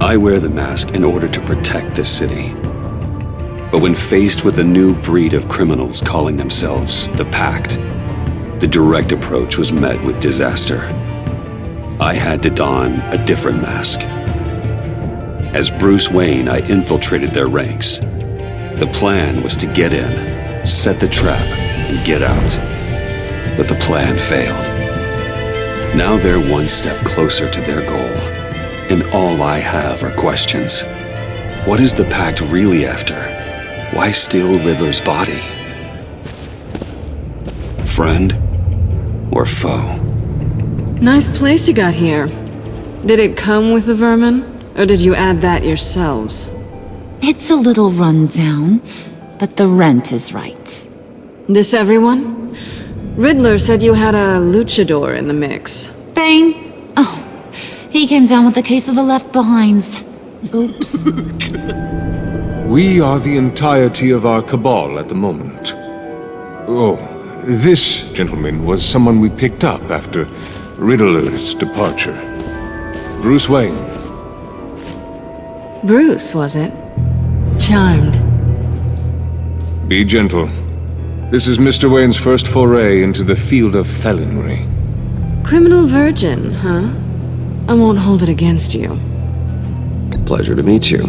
I wear the mask in order to protect this city. But when faced with a new breed of criminals calling themselves the Pact, the direct approach was met with disaster. I had to don a different mask. As Bruce Wayne, I infiltrated their ranks. The plan was to get in, set the trap, and get out. But the plan failed. Now they're one step closer to their goal, and all I have are questions. What is the Pact really after? Why steal Riddler's body? Friend or foe? Nice place you got here. Did it come with the vermin, or did you add that yourselves? It's a little run down, but the rent is right. This everyone? Riddler said you had a luchador in the mix. Bang! Oh, he came down with a case of the left behinds. Oops. We are the entirety of our cabal at the moment. Oh, this gentleman was someone we picked up after Riddler's departure. Bruce Wayne. Bruce, was it? Charmed. Be gentle. This is Mr. Wayne's first foray into the field of felonry. Criminal virgin, huh? I won't hold it against you. Pleasure to meet you.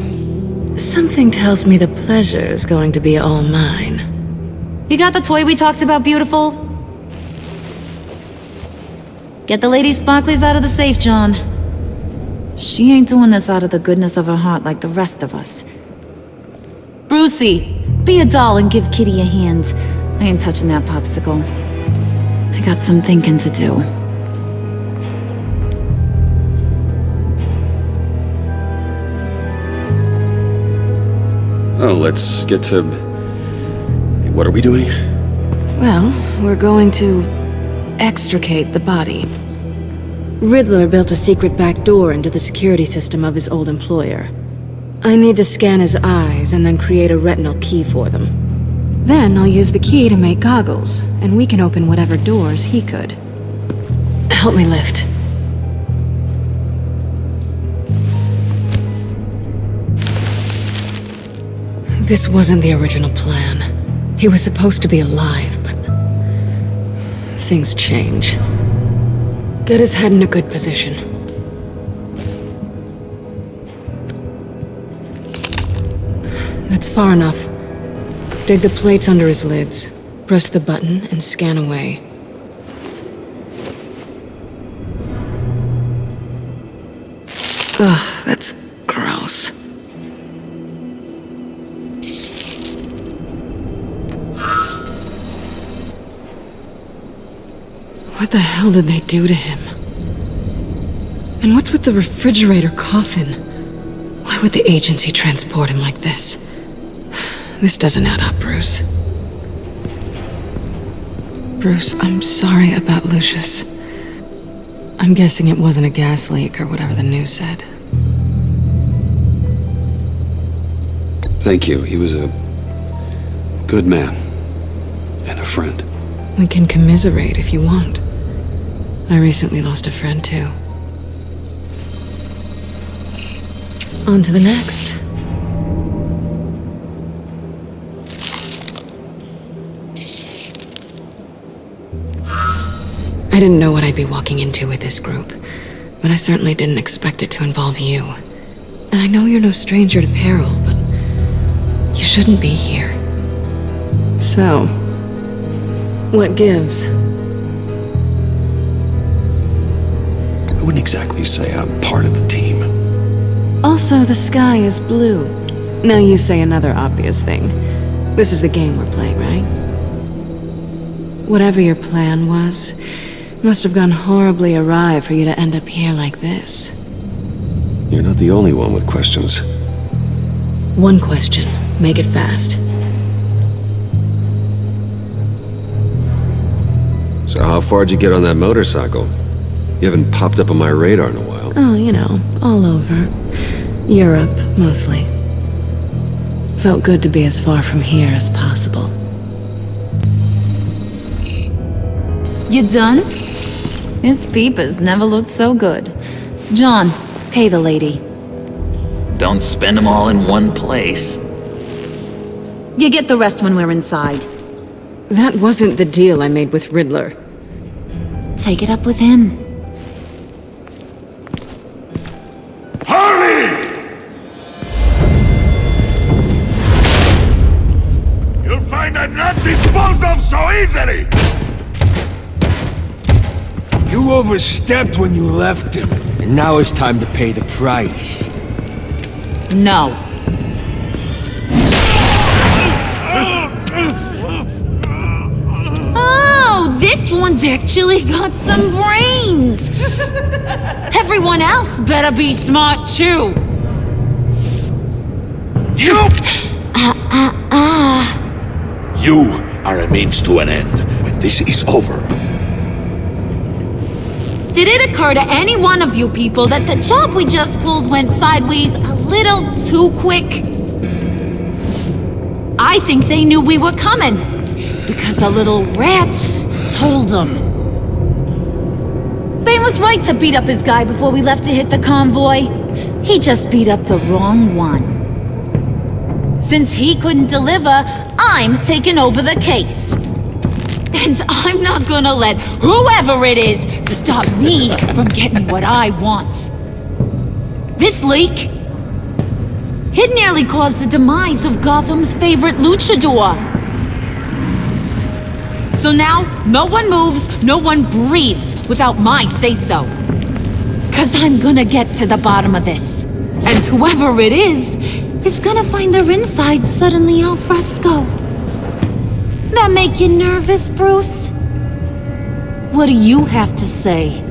Something tells me the pleasure is going to be all mine. You got the toy we talked about, beautiful? Get the lady sparklies out of the safe, John. She ain't doing this out of the goodness of her heart like the rest of us. Brucey, be a doll and give Kitty a hand. I ain't touching that popsicle. I got some thinking to do. Oh, let's get to... What are we doing? Well, we're going to extricate the body. Riddler built a secret back door into the security system of his old employer. I need to scan his eyes and then create a retinal key for them. Then I'll use the key to make goggles, and we can open whatever doors he could. Help me lift. This wasn't the original plan. He was supposed to be alive, but things change. Get his head in a good position. That's far enough. Dig the plates under his lids, press the button, and scan away. Ugh, that's gross. What the hell did they do to him? And what's with the refrigerator coffin? Why would the agency transport him like this? This doesn't add up, Bruce. Bruce, I'm sorry about Lucius. I'm guessing it wasn't a gas leak or whatever the news said. Thank you. He was a good man and a friend. We can commiserate if you want. I recently lost a friend, too. On to the next. I didn't know what I'd be walking into with this group, but I certainly didn't expect it to involve you. And I know you're no stranger to peril, but you shouldn't be here. So, what gives? I wouldn't exactly say I'm part of the team. Also, the sky is blue. Now you say another obvious thing. This is the game we're playing, right? Whatever your plan was, must have gone horribly awry for you to end up here like this. You're not the only one with questions. One question. Make it fast. So how far'd you get on that motorcycle? You haven't popped up on my radar in a while. Oh, you know, all over. Europe, mostly. Felt good to be as far from here as possible. You done? His peepers never looked so good. John, pay the lady. Don't spend them all in one place. You get the rest when we're inside. That wasn't the deal I made with Riddler. Take it up with him. Harley! You'll find I'm not disposed of so easily! You overstepped when you left him, and now it's time to pay the price. No. Oh, this one's actually got some brains! Everyone else better be smart too! You! You are a means to an end. When this is over, Did it occur to any one of you people that the job we just pulled went sideways a little too quick? I think they knew we were coming, because a little rat told them. Bane was right to beat up his guy before we left to hit the convoy. He just beat up the wrong one. Since he couldn't deliver, I'm taking over the case. And I'm not gonna let whoever it is stop me from getting what I want. This leak, it nearly caused the demise of Gotham's favorite luchador. So now, no one moves, no one breathes without my say-so. 'Cause I'm gonna get to the bottom of this. And whoever it is gonna find their insides suddenly al fresco. That make you nervous, Bruce? What do you have to say?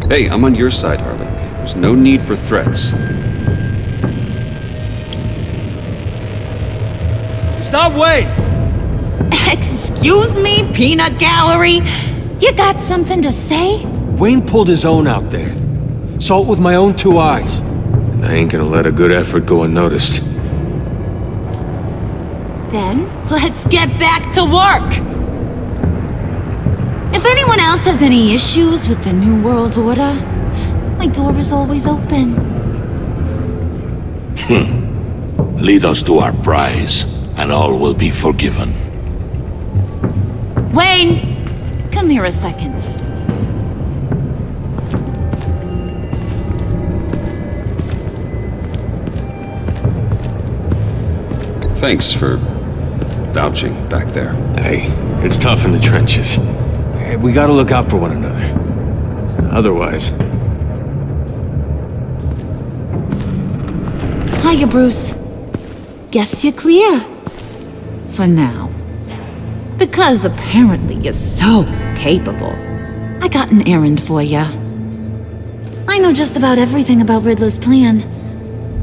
Hey, I'm on your side, Harley. There's no need for threats. Stop, wait! Excuse me, peanut gallery? You got something to say? Wayne pulled his own out there. Saw it with my own two eyes. And I ain't gonna let a good effort go unnoticed. Then, let's get back to work! If anyone else has any issues with the New World Order, my door is always open. lead us to our prize, and all will be forgiven. Wayne! Come here a second. Thanks for vouching back there. Hey, it's tough in the trenches. Hey, we gotta look out for one another. Otherwise... Hiya, Bruce. Guess you're clear. For now. Because apparently you're so capable. I got an errand for ya. I know just about everything about Riddler's plan.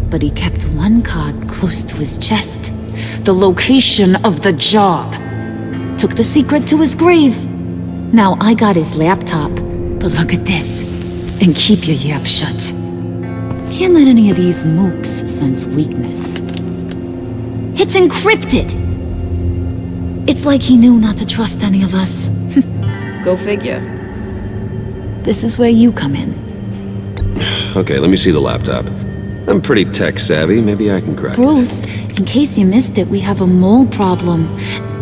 But he kept one card close to his chest. The location of the job. Took the secret to his grave. Now I got his laptop. But look at this. And keep your yap shut. Can't let any of these mooks sense weakness. It's encrypted! It's like he knew not to trust any of us. Go figure. This is where you come in. Okay, let me see the laptop. I'm pretty tech savvy, maybe I can crack Bruce, in case you missed it, we have a mole problem.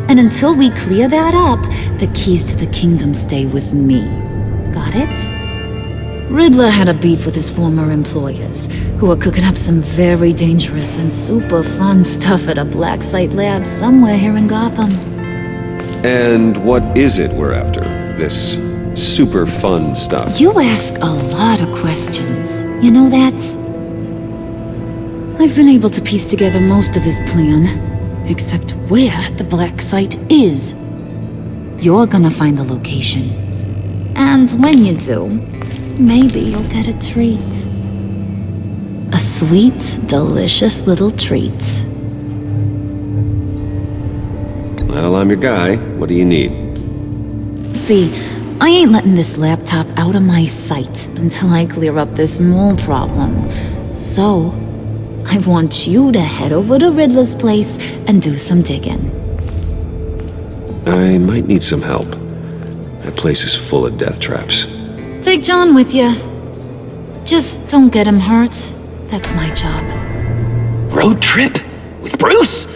And until we clear that up, the keys to the kingdom stay with me. Got it? Riddler had a beef with his former employers, who are cooking up some very dangerous and super fun stuff at a black site lab somewhere here in Gotham. And what is it we're after? This super fun stuff? You ask a lot of questions. You know that? I've been able to piece together most of his plan, except where the black site is. You're gonna find the location. And when you do, maybe you'll get a treat. A sweet, delicious little treat. Well, I'm your guy. What do you need? See, I ain't letting this laptop out of my sight until I clear up this mole problem. So, I want you to head over to Riddler's place and do some digging. I might need some help. That place is full of death traps. Take John with you. Just don't get him hurt. That's my job. Road trip? With Bruce?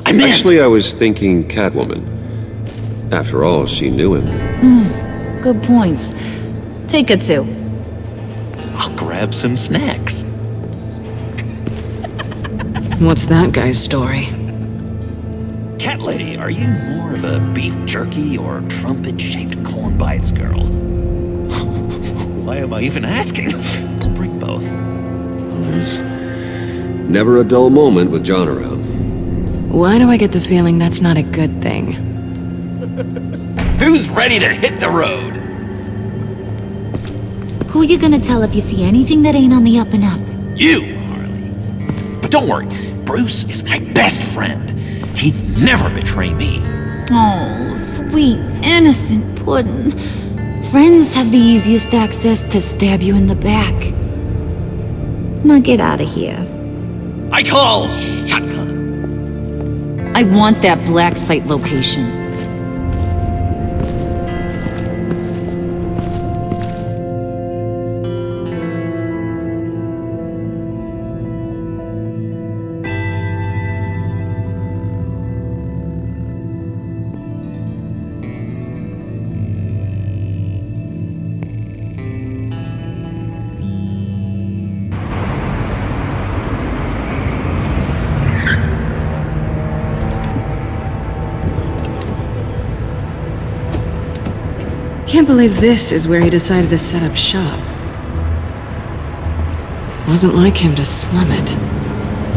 I'm in. Actually, I was thinking Catwoman. After all, she knew him. Good points. Take it too. I'll grab some snacks. What's that guy's story? Cat lady, are you more of a beef jerky or trumpet-shaped corn bites girl? Why am I even asking? I'll bring both. There's never a dull moment with John around. Why do I get the feeling that's not a good thing? Who's ready to hit the road? Who you gonna tell if you see anything that ain't on the up and up? You, Harley. But don't worry, Bruce is my best friend. He'd never betray me. Oh, sweet, innocent puddin'. Friends have the easiest access to stab you in the back. Now get out of here. I call shotgun. I want that black site location. Can't believe this is where he decided to set up shop. Wasn't like him to slum it.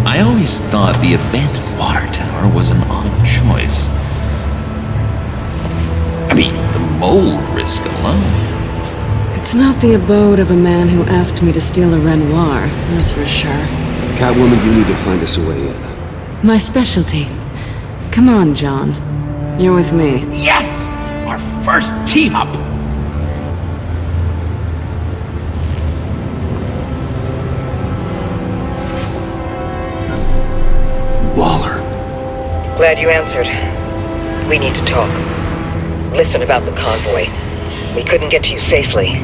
I always thought the abandoned water tower was an odd choice. I mean, the mold risk alone. It's not the abode of a man who asked me to steal a Renoir, that's for sure. Catwoman, you need to find us a way in. My specialty. Come on, John. You're with me. Yes! Our first team up! Waller. Glad you answered. We need to talk. Listen about the convoy. We couldn't get to you safely.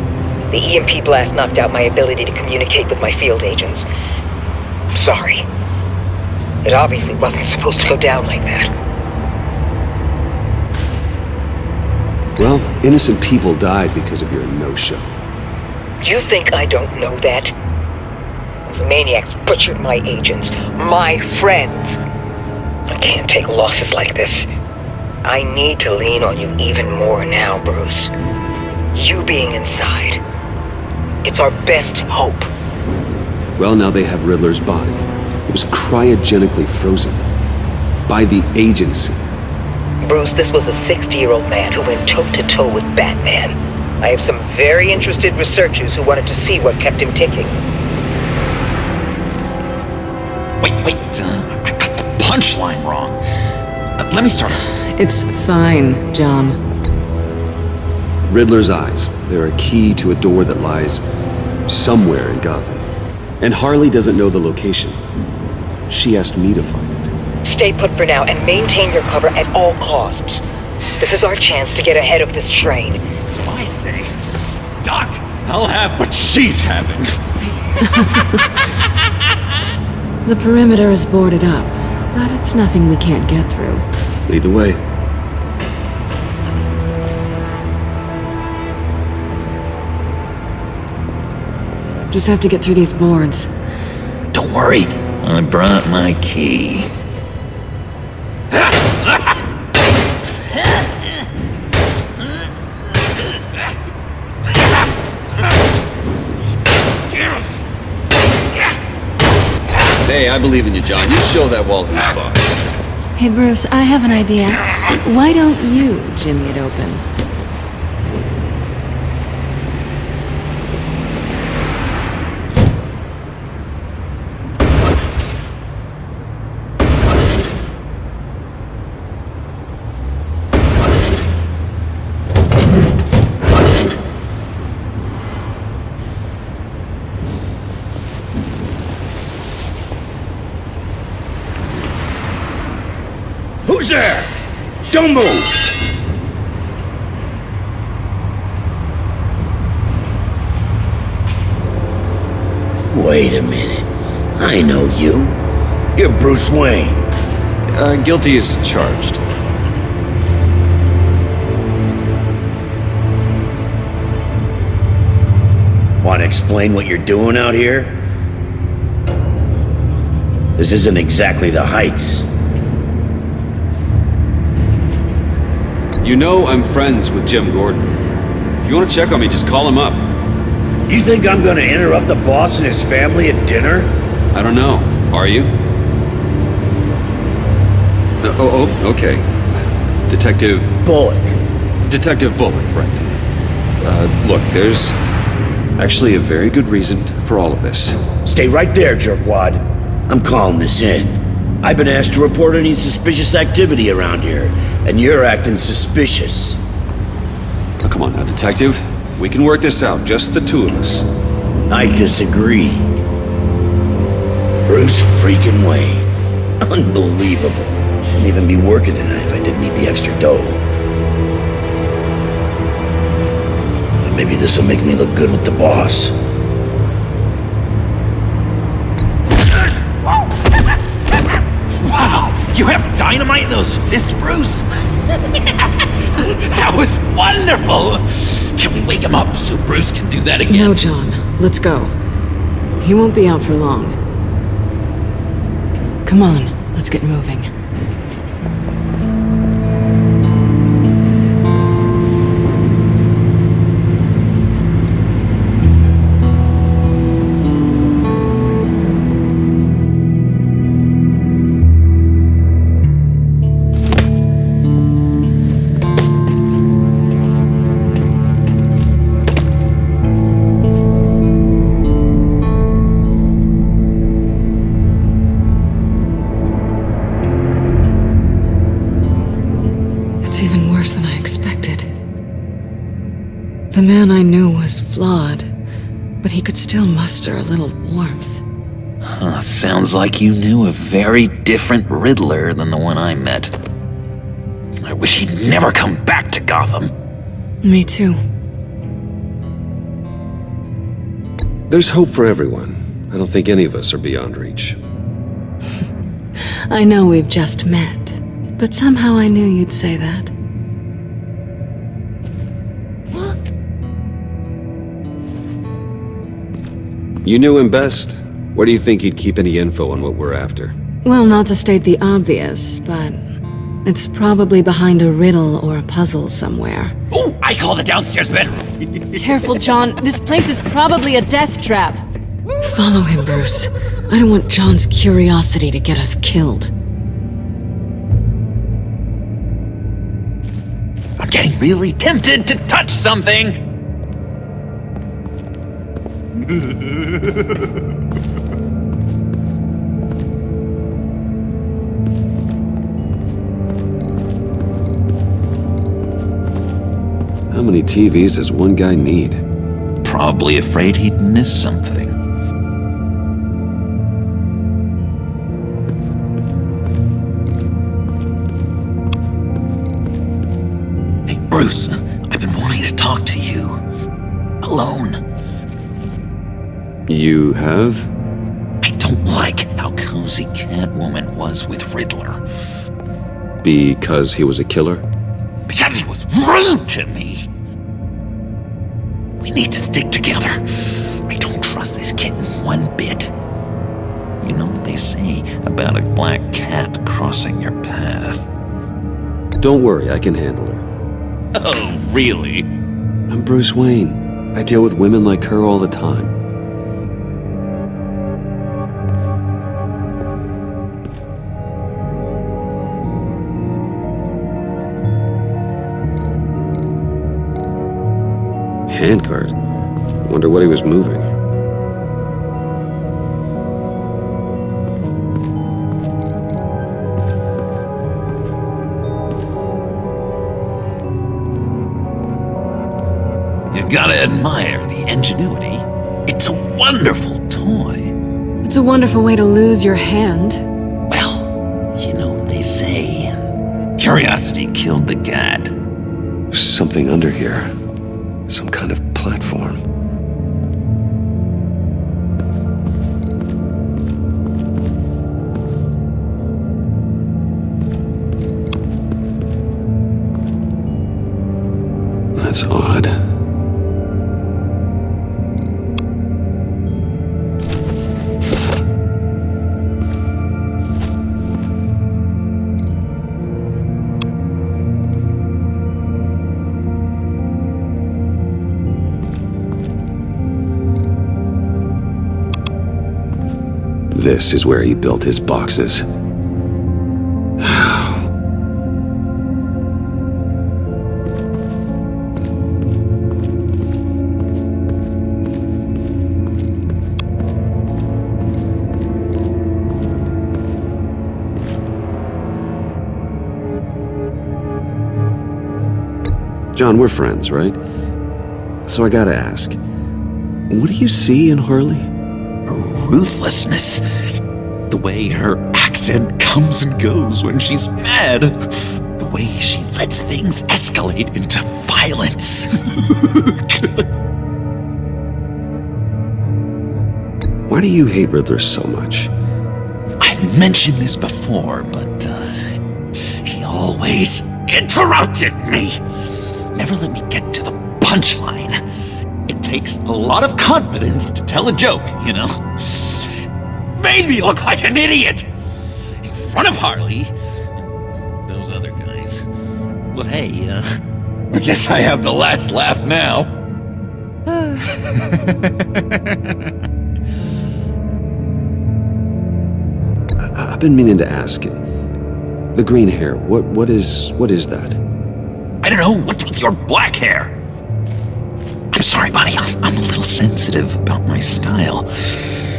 The EMP blast knocked out my ability to communicate with my field agents. Sorry. It obviously wasn't supposed to go down like that. Well, innocent people died because of your no-show. You think I don't know that? Those maniacs butchered my agents, my friends. I can't take losses like this. I need to lean on you even more now, Bruce. You being inside. It's our best hope. Well, now they have Riddler's body. It was cryogenically frozen. By the agency. Bruce, this was a 60-year-old man who went toe-to-toe with Batman. I have some very interested researchers who wanted to see what kept him ticking. Wait, I got the punchline wrong. Let me start. It's fine, John. Riddler's eyes. They're a key to a door that lies somewhere in Gotham. And Harley doesn't know the location. She asked me to find it. Stay put for now and maintain your cover at all costs. This is our chance to get ahead of this train. So I say, Doc, I'll have what she's having. The perimeter is boarded up, but it's nothing we can't get through. Lead the way. Just have to get through these boards. Don't worry, I brought my key. Hey, I believe in you, John. You show that wall who's boss. Hey, Bruce, I have an idea. Why don't you jimmy it open? Who's there? Don't move! Wait a minute. I know you. You're Bruce Wayne. Guilty as charged. Want to explain what you're doing out here? This isn't exactly the Heights. You know I'm friends with Jim Gordon. If you want to check on me, just call him up. You think I'm gonna interrupt the boss and his family at dinner? I don't know. Are you? Okay. Detective Bullock. Detective Bullock, right. Look, there's actually a very good reason for all of this. Stay right there, jerkwad. I'm calling this in. I've been asked to report any suspicious activity around here, and you're acting suspicious. Oh, come on now, Detective. We can work this out, just the two of us. I disagree. Bruce freaking Wayne. Unbelievable. Wouldn't even be working tonight if I didn't need the extra dough. But maybe this'll make me look good with the boss. Wow! You have dynamite in those fists, Bruce? That was wonderful! Can we wake him up so Bruce can do that again? No, John. Let's go. He won't be out for long. Come on, let's get moving. The man I knew was flawed, but he could still muster a little warmth. Sounds like you knew a very different Riddler than the one I met. I wish he'd never come back to Gotham. Me too. There's hope for everyone. I don't think any of us are beyond reach. I know we've just met, but somehow I knew you'd say that. You knew him best. Where do you think he'd keep any info on what we're after? Well, not to state the obvious, but it's probably behind a riddle or a puzzle somewhere. Oh, I call the downstairs bedroom. Careful, John. This place is probably a death trap. Follow him, Bruce. I don't want John's curiosity to get us killed. I'm getting really tempted to touch something. How many TVs does one guy need? Probably afraid he'd miss something. Hey, Bruce, I've been wanting to talk to you. Alone. You have? I don't like how cozy Catwoman was with Riddler. Because he was a killer? Because he was rude to me! We need to stick together. I don't trust this kitten one bit. You know what they say about a black cat crossing your path? Don't worry, I can handle her. Oh, really? I'm Bruce Wayne. I deal with women like her all the time. Handcart? Wonder what he was moving. You gotta admire the ingenuity. It's a wonderful toy. It's a wonderful way to lose your hand. Well, you know what they say. Curiosity killed the cat. There's something under here. Some kind of platform. That's odd. This is where he built his boxes. John, we're friends, right? So I gotta ask, what do you see in Harley? Her ruthlessness. The way her accent comes and goes when she's mad. The way she lets things escalate into violence. Why do you hate Riddler so much? I've mentioned this before, but he always interrupted me. Never let me get to the punchline. It takes a lot of confidence to tell a joke, you know? Made me look like an idiot! In front of Harley and those other guys. But hey, I guess I have the last laugh now. I've been meaning to ask. The green hair, what is that? I don't know, what's with your black hair? I'm sorry, buddy, I'm a little sensitive about my style.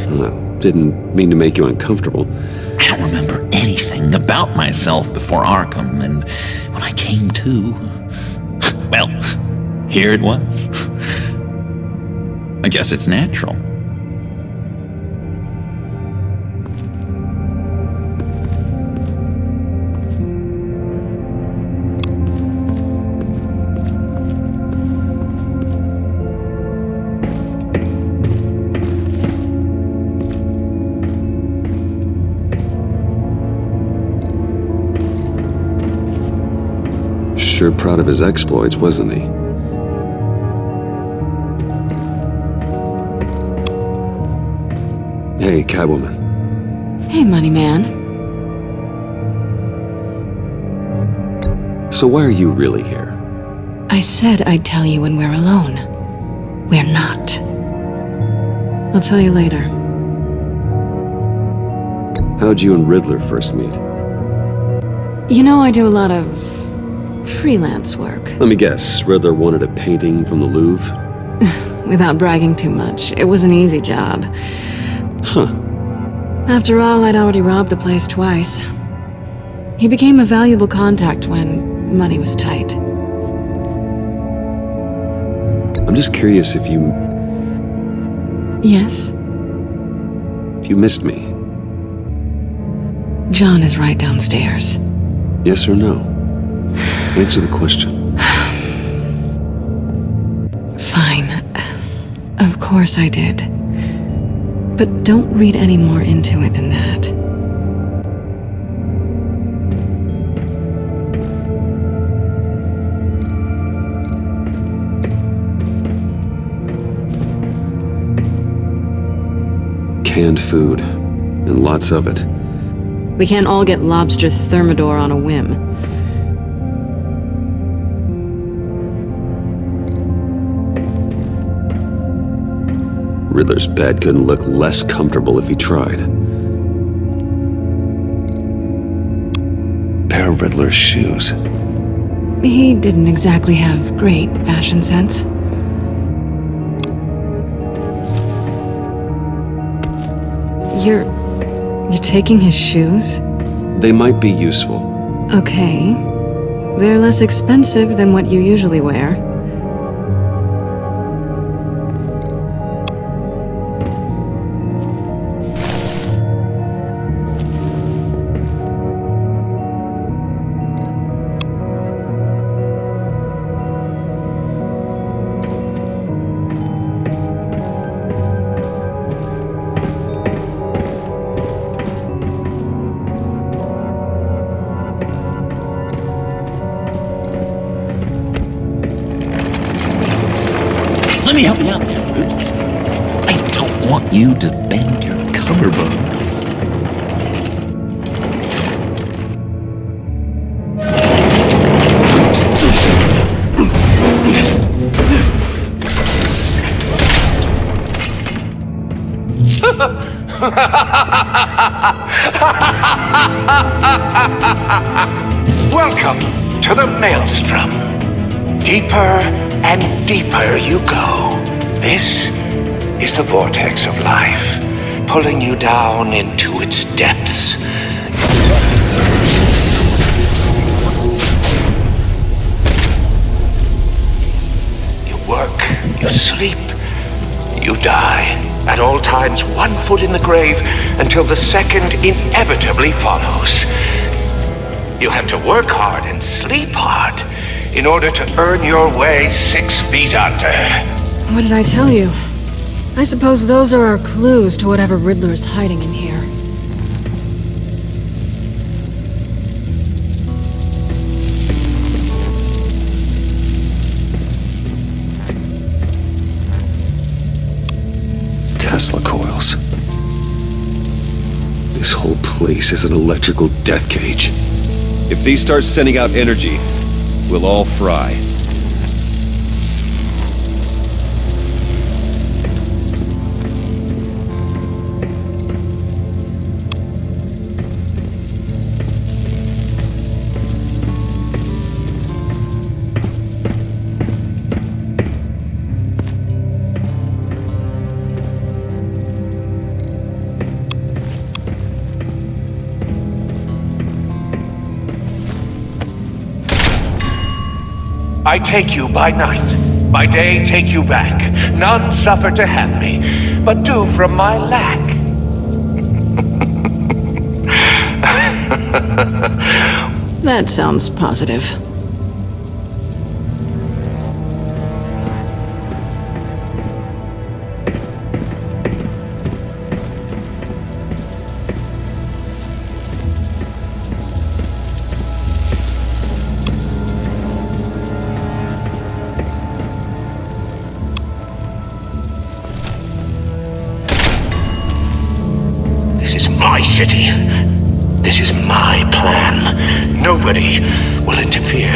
No, didn't mean to make you uncomfortable. I don't remember anything about myself before Arkham, and when I came to, well, here it was. I guess it's natural. Sure proud of his exploits, wasn't he? Hey, Catwoman. Hey, Money Man. So why are you really here? I said I'd tell you when we're alone. We're not. I'll tell you later. How'd you and Riddler first meet? You know, I do a lot of freelance work. Let me guess, Riddler wanted a painting from the Louvre? Without bragging too much, it was an easy job. Huh. After all, I'd already robbed the place twice. He became a valuable contact when money was tight. I'm just curious if you Yes? missed me. John is right downstairs. Yes or no? Answer the question. Fine. Of course I did. But don't read any more into it than that. Canned food, and lots of it. We can't all get lobster thermidor on a whim. Riddler's bed couldn't look less comfortable if he tried. Pair of Riddler's shoes. He didn't exactly have great fashion sense. You're taking his shoes? They might be useful. Okay. They're less expensive than what you usually wear. you to bend your collarbone. Welcome to the Maelstrom. Deeper and deeper you go. This is the vortex of life, pulling you down into its depths. You work, you sleep, you die. At all times, one foot in the grave until the second inevitably follows. You have to work hard and sleep hard in order to earn your way 6 feet under. What did I tell you? I suppose those are our clues to whatever Riddler is hiding in here. Tesla coils. This whole place is an electrical death cage. If these start sending out energy, we'll all fry. I take you by night, by day take you back. None suffer to have me, but do from my lack. That sounds positive. My city. This is my plan. Nobody will interfere.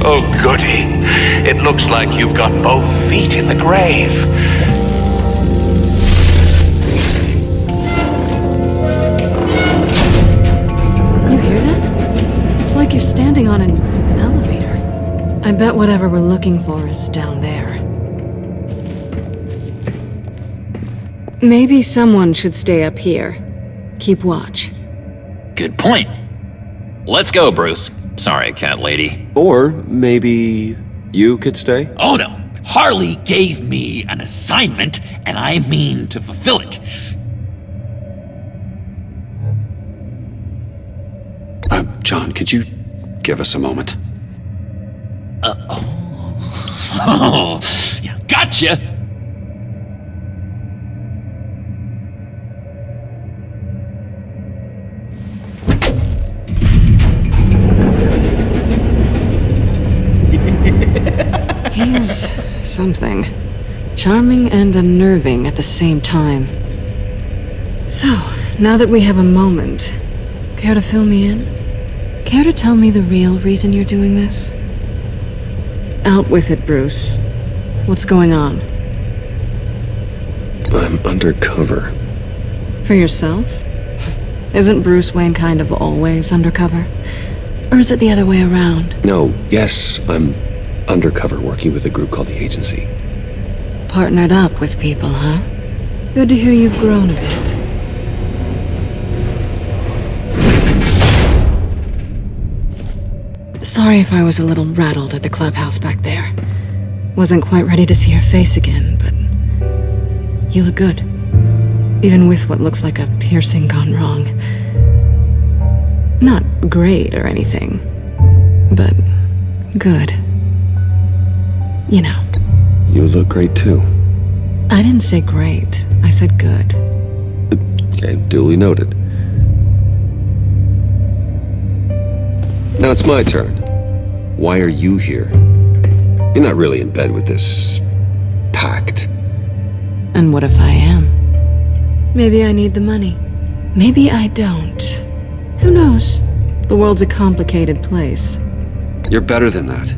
Oh, goody. It looks like you've got both feet in the grave. Like you're standing on an elevator. I bet whatever we're looking for is down there. Maybe someone should stay up here. Keep watch. Good point. Let's go, Bruce. Sorry, cat lady. Or maybe you could stay? Oh no! Harley gave me an assignment, and I mean to fulfill it. John, could you give us a moment? Oh, yeah, gotcha! He's something. Charming and unnerving at the same time. So, now that we have a moment, care to fill me in? Care to tell me the real reason you're doing this? Out with it, Bruce. What's going on? I'm undercover. For yourself? Isn't Bruce Wayne kind of always undercover? Or is it the other way around? No, yes, I'm undercover working with a group called the Agency. Partnered up with people, huh? Good to hear you've grown a bit. Sorry if I was a little rattled at the clubhouse back there. Wasn't quite ready to see your face again, but you look good. Even with what looks like a piercing gone wrong. Not great or anything, but good. You know. You look great too. I didn't say great. I said good. Okay, duly noted. Now it's my turn. Why are you here? You're not really in bed with this... pact. And what if I am? Maybe I need the money. Maybe I don't. Who knows? The world's a complicated place. You're better than that.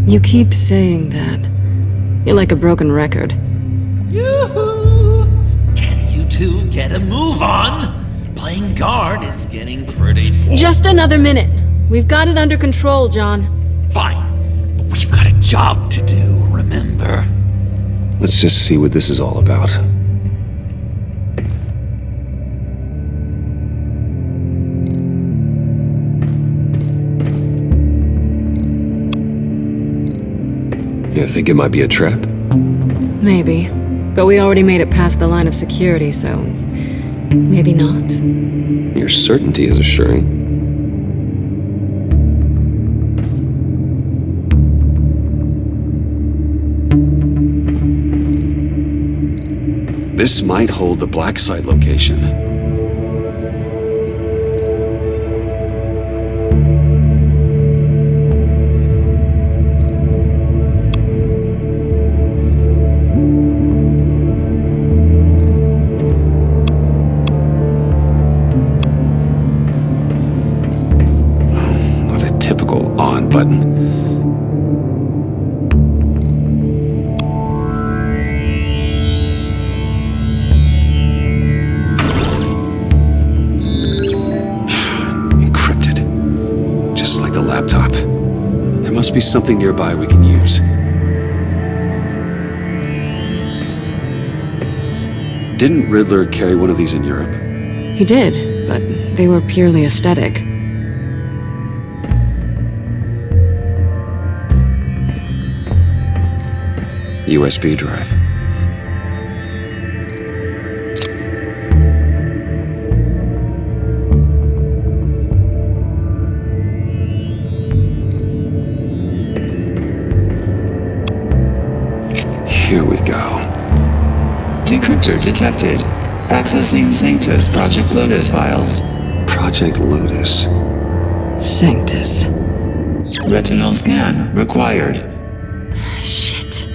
You keep saying that. You're like a broken record. Yoo-hoo! Can you two get a move on? Playing guard is getting pretty boring. Just another minute. We've got it under control, John. Fine. But we've got a job to do, remember? Let's just see what this is all about. You think it might be a trap? Maybe. But we already made it past the line of security, so... maybe not. Your certainty is assuring. This might hold the black site location. Not a typical on button. Laptop. There must be something nearby we can use. Didn't Riddler carry one of these in Europe? He did, but they were purely aesthetic. USB drive. Here we go. Decryptor detected. Accessing Sanctus Project Lotus files. Project Lotus. Sanctus. Retinal scan required. Shit.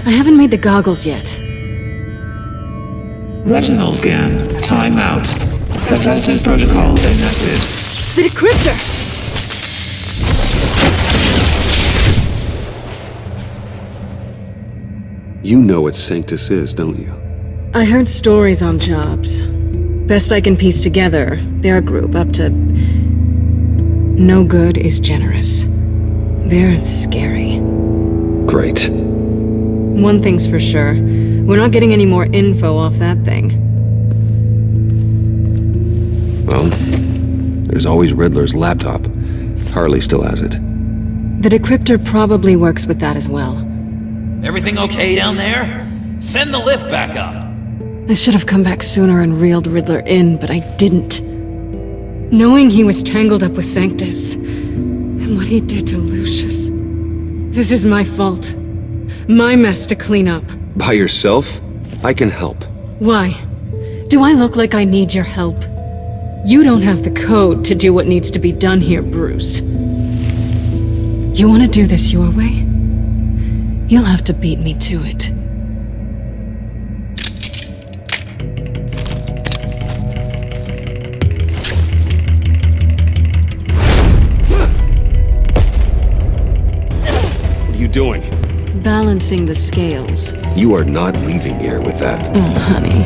I haven't made the goggles yet. Retinal scan. Timeout. Hephaestus protocol enacted. The decryptor! You know what Sanctus is, don't you? I heard stories on jobs. Best I can piece together, they're a group up to... no good is generous. They're scary. Great. One thing's for sure. We're not getting any more info off that thing. Well, there's always Riddler's laptop. Harley still has it. The decryptor probably works with that as well. Everything okay down there? Send the lift back up. I should have come back sooner and reeled Riddler in, but I didn't. Knowing he was tangled up with Sanctus, and what he did to Lucius. This is my fault. My mess to clean up. By yourself? I can help. Why? Do I look like I need your help? You don't have the code to do what needs to be done here, Bruce. You want to do this your way? You'll have to beat me to it. What are you doing? Balancing the scales. You are not leaving here with that. Oh, honey.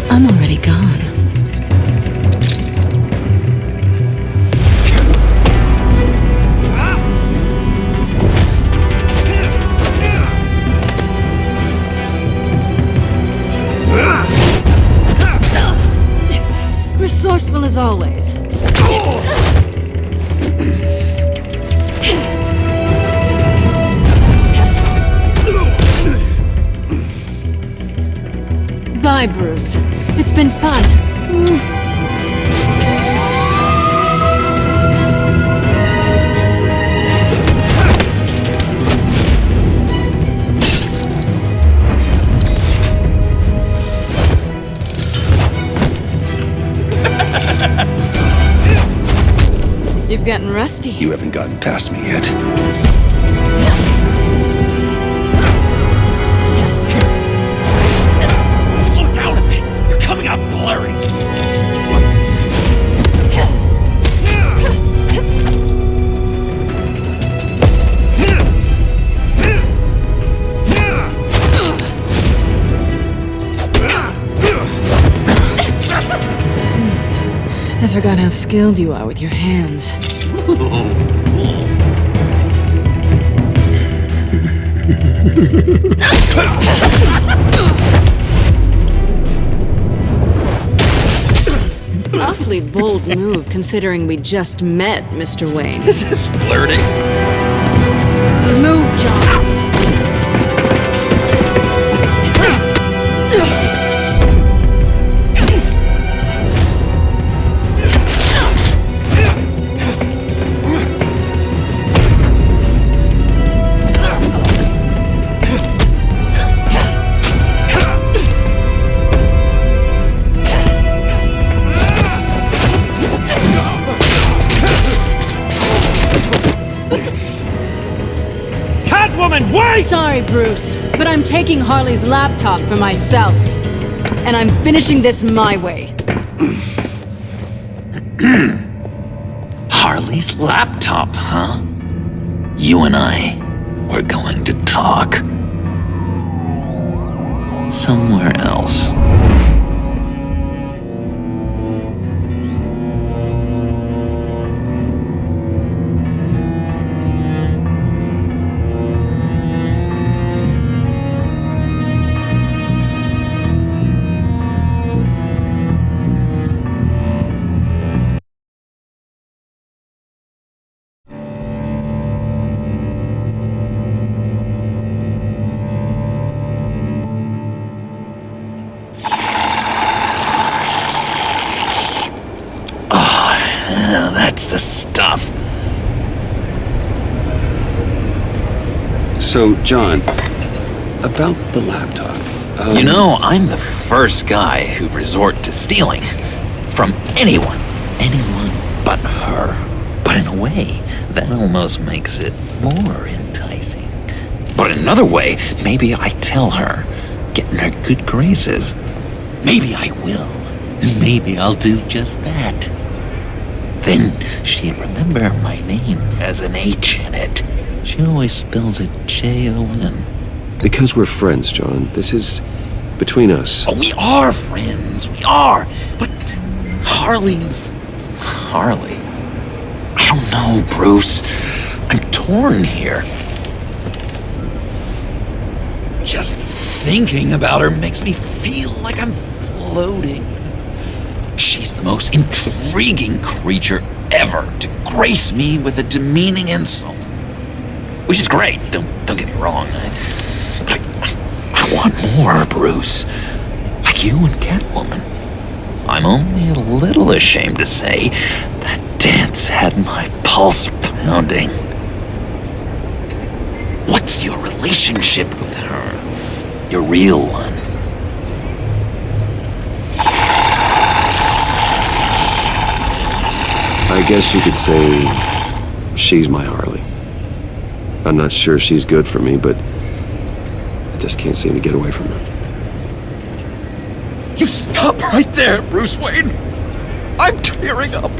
I'm already gone. Resourceful as always. Bye, Bruce. It's been fun. getting rusty. You haven't gotten past me yet. Slow down a bit. You're coming out blurry. I forgot how skilled you are with your hands. Awfully bold move considering we just met, Mr. Wayne. This is flirting. Move, John. Sorry, Bruce, but I'm taking Harley's laptop for myself. And I'm finishing this my way. Harley's laptop, huh? You and I, we're going to talk. Somewhere else. That's the stuff. So, John, about the laptop. You know, I'm the first guy who'd resort to stealing. From anyone. Anyone but her. But in a way, that almost makes it more enticing. But in another way, maybe I tell her, get in her good graces. Maybe I will. And maybe I'll do just that. Then she'd remember my name has an H in it. She always spells it Jon. Because we're friends, John. This is between us. Oh, we are friends. We are. But Harley's... Harley? I don't know, Bruce. I'm torn here. Just thinking about her makes me feel like I'm floating. She's the most intriguing creature ever to grace me with a demeaning insult. Which is great, don't get me wrong. I want more, Bruce. Like you and Catwoman. I'm only a little ashamed to say that dance had my pulse pounding. What's your relationship with her? Your real one? I guess you could say she's my Harley. I'm not sure she's good for me, but I just can't seem to get away from her. You stop right there, Bruce Wayne! I'm tearing up.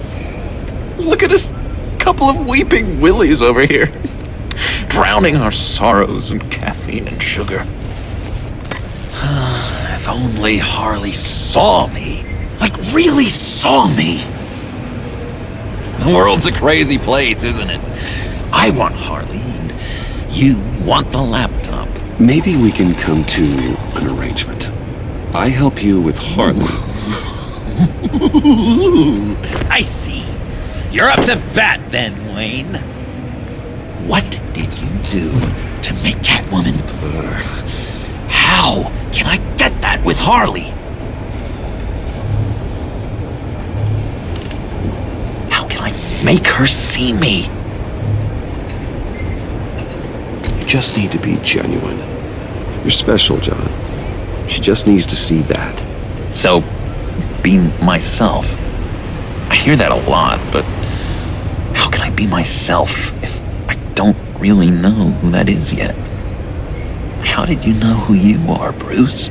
Look at us, couple of weeping willies over here. Drowning our sorrows in caffeine and sugar. If only Harley saw me. Like, really saw me. The world's a crazy place, isn't it? I want Harley, and you want the laptop. Maybe we can come to an arrangement. I help you with Harley. I see. You're up to bat then, Wayne. What did you do to make Catwoman purr? How can I get that with Harley? How can I make her see me? You just need to be genuine. You're special, John. She just needs to see that. So, be myself. I hear that a lot, but how can I be myself if I don't really know who that is yet? How did you know who you are, Bruce?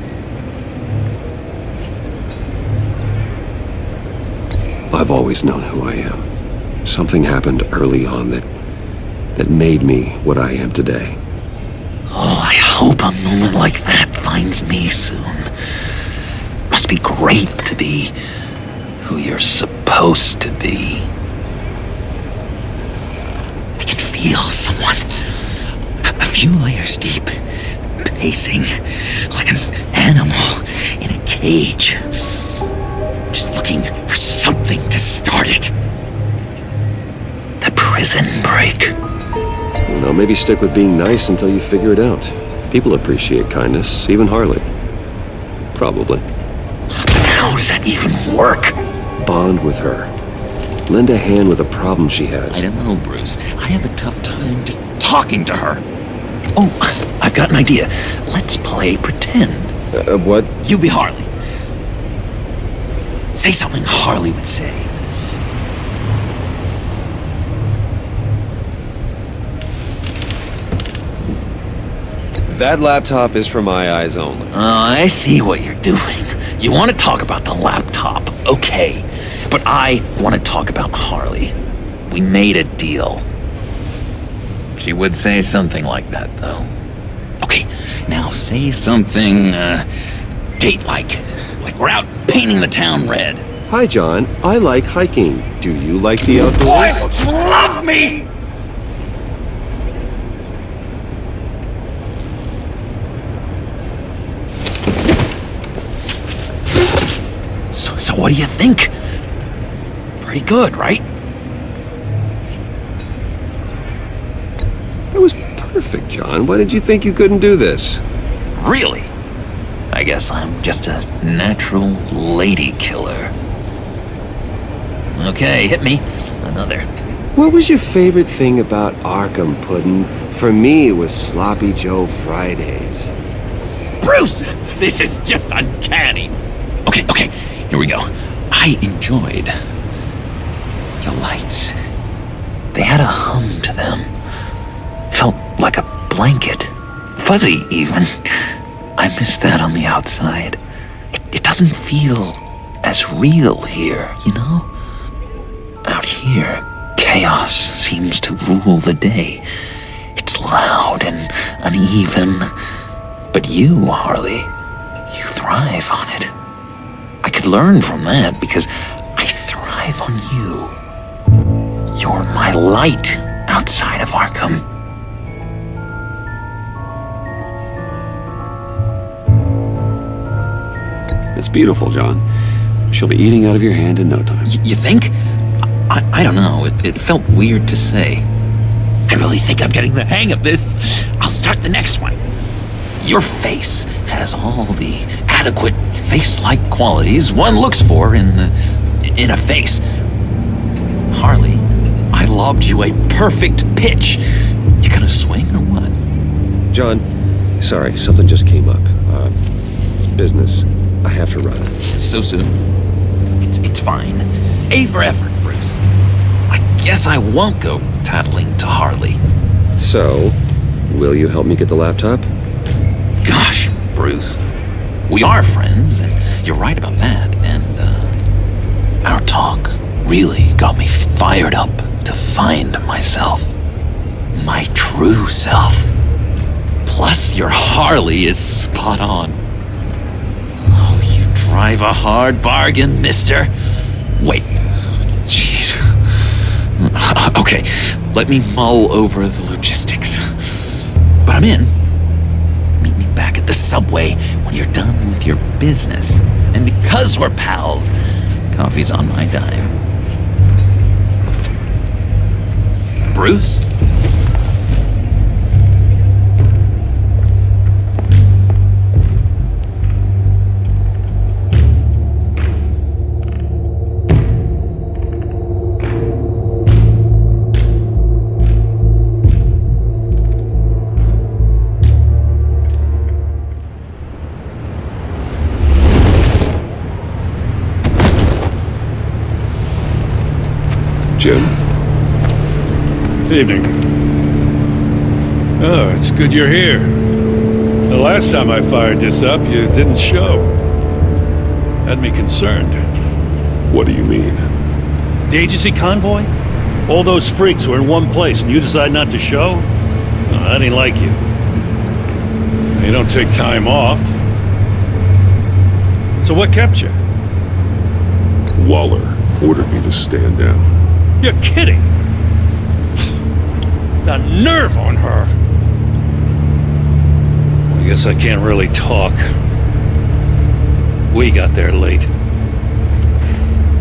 I've always known who I am. Something happened early on that made me what I am today. Oh, I hope a moment like that finds me soon. Must be great to be who you're supposed to be. I can feel someone a few layers deep, pacing like an animal in a cage. Just looking for something to start it. The prison break. Maybe stick with being nice until you figure it out. People appreciate kindness, even Harley. Probably. But how does that even work? Bond with her. Lend a hand with a problem she has. I don't know, Bruce. I have a tough time just talking to her. Oh, I've got an idea. Let's play pretend. What? You be Harley. Say something Harley would say. That laptop is for my eyes only. I see what you're doing. You want to talk about the laptop, okay. But I want to talk about Harley. We made a deal. She would say something like that, though. Okay, now say something, date-like. Like we're out painting the town red. Hi, John. I like hiking. Do you like the outdoors? Why don't you love me? So what do you think? Pretty good, right? That was perfect, John. Why did you think you couldn't do this? Really? I guess I'm just a natural lady killer. Okay, hit me. Another. What was your favorite thing about Arkham, Puddin'? For me, it was Sloppy Joe Fridays. Bruce! This is just uncanny. Okay, here we go. I enjoyed the lights. They had a hum to them. Felt like a blanket. Fuzzy, even. I miss that on the outside. It doesn't feel as real here, you know? Out here, chaos seems to rule the day. It's loud and uneven. But you, Harley, you thrive on it. I could learn from that because I thrive on you. You're my light outside of Arkham. It's beautiful, John. She'll be eating out of your hand in no time. You think? I don't know. It felt weird to say. I really think I'm getting the hang of this. I'll start the next one. Your face has all the adequate face-like qualities one looks for in a face. Harley, I lobbed you a perfect pitch. You gonna swing or what? John, sorry, something just came up. It's business. I have to run. So soon? It's fine. A for effort, Bruce. I guess I won't go tattling to Harley. So, will you help me get the laptop? Gosh, Bruce. We are friends, and you're right about that, and, our talk really got me fired up to find myself. My true self. Plus, your Harley is spot on. Oh, you drive a hard bargain, mister. Wait. Jeez. Okay, let me mull over the logistics. But I'm in. Meet me back at the subway when you're done with your business. And because we're pals, coffee's on my dime. Bruce? Jim? Evening. Oh, it's good you're here. The last time I fired this up, you didn't show. Had me concerned. What do you mean? The agency convoy? All those freaks were in one place and you decide not to show? No, that ain't like you. You don't take time off. So what kept you? Waller ordered me to stand down. You're kidding! The nerve on her! I guess I can't really talk. We got there late.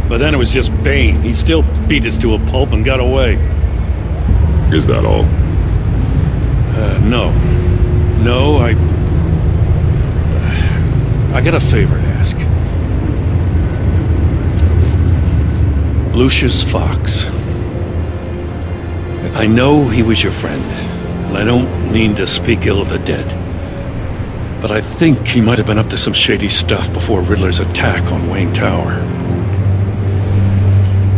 But then it was just Bane. He still beat us to a pulp and got away. Is that all? No. No, I got a favor to ask. Lucius Fox. I know he was your friend, and I don't mean to speak ill of the dead. But I think he might have been up to some shady stuff before Riddler's attack on Wayne Tower.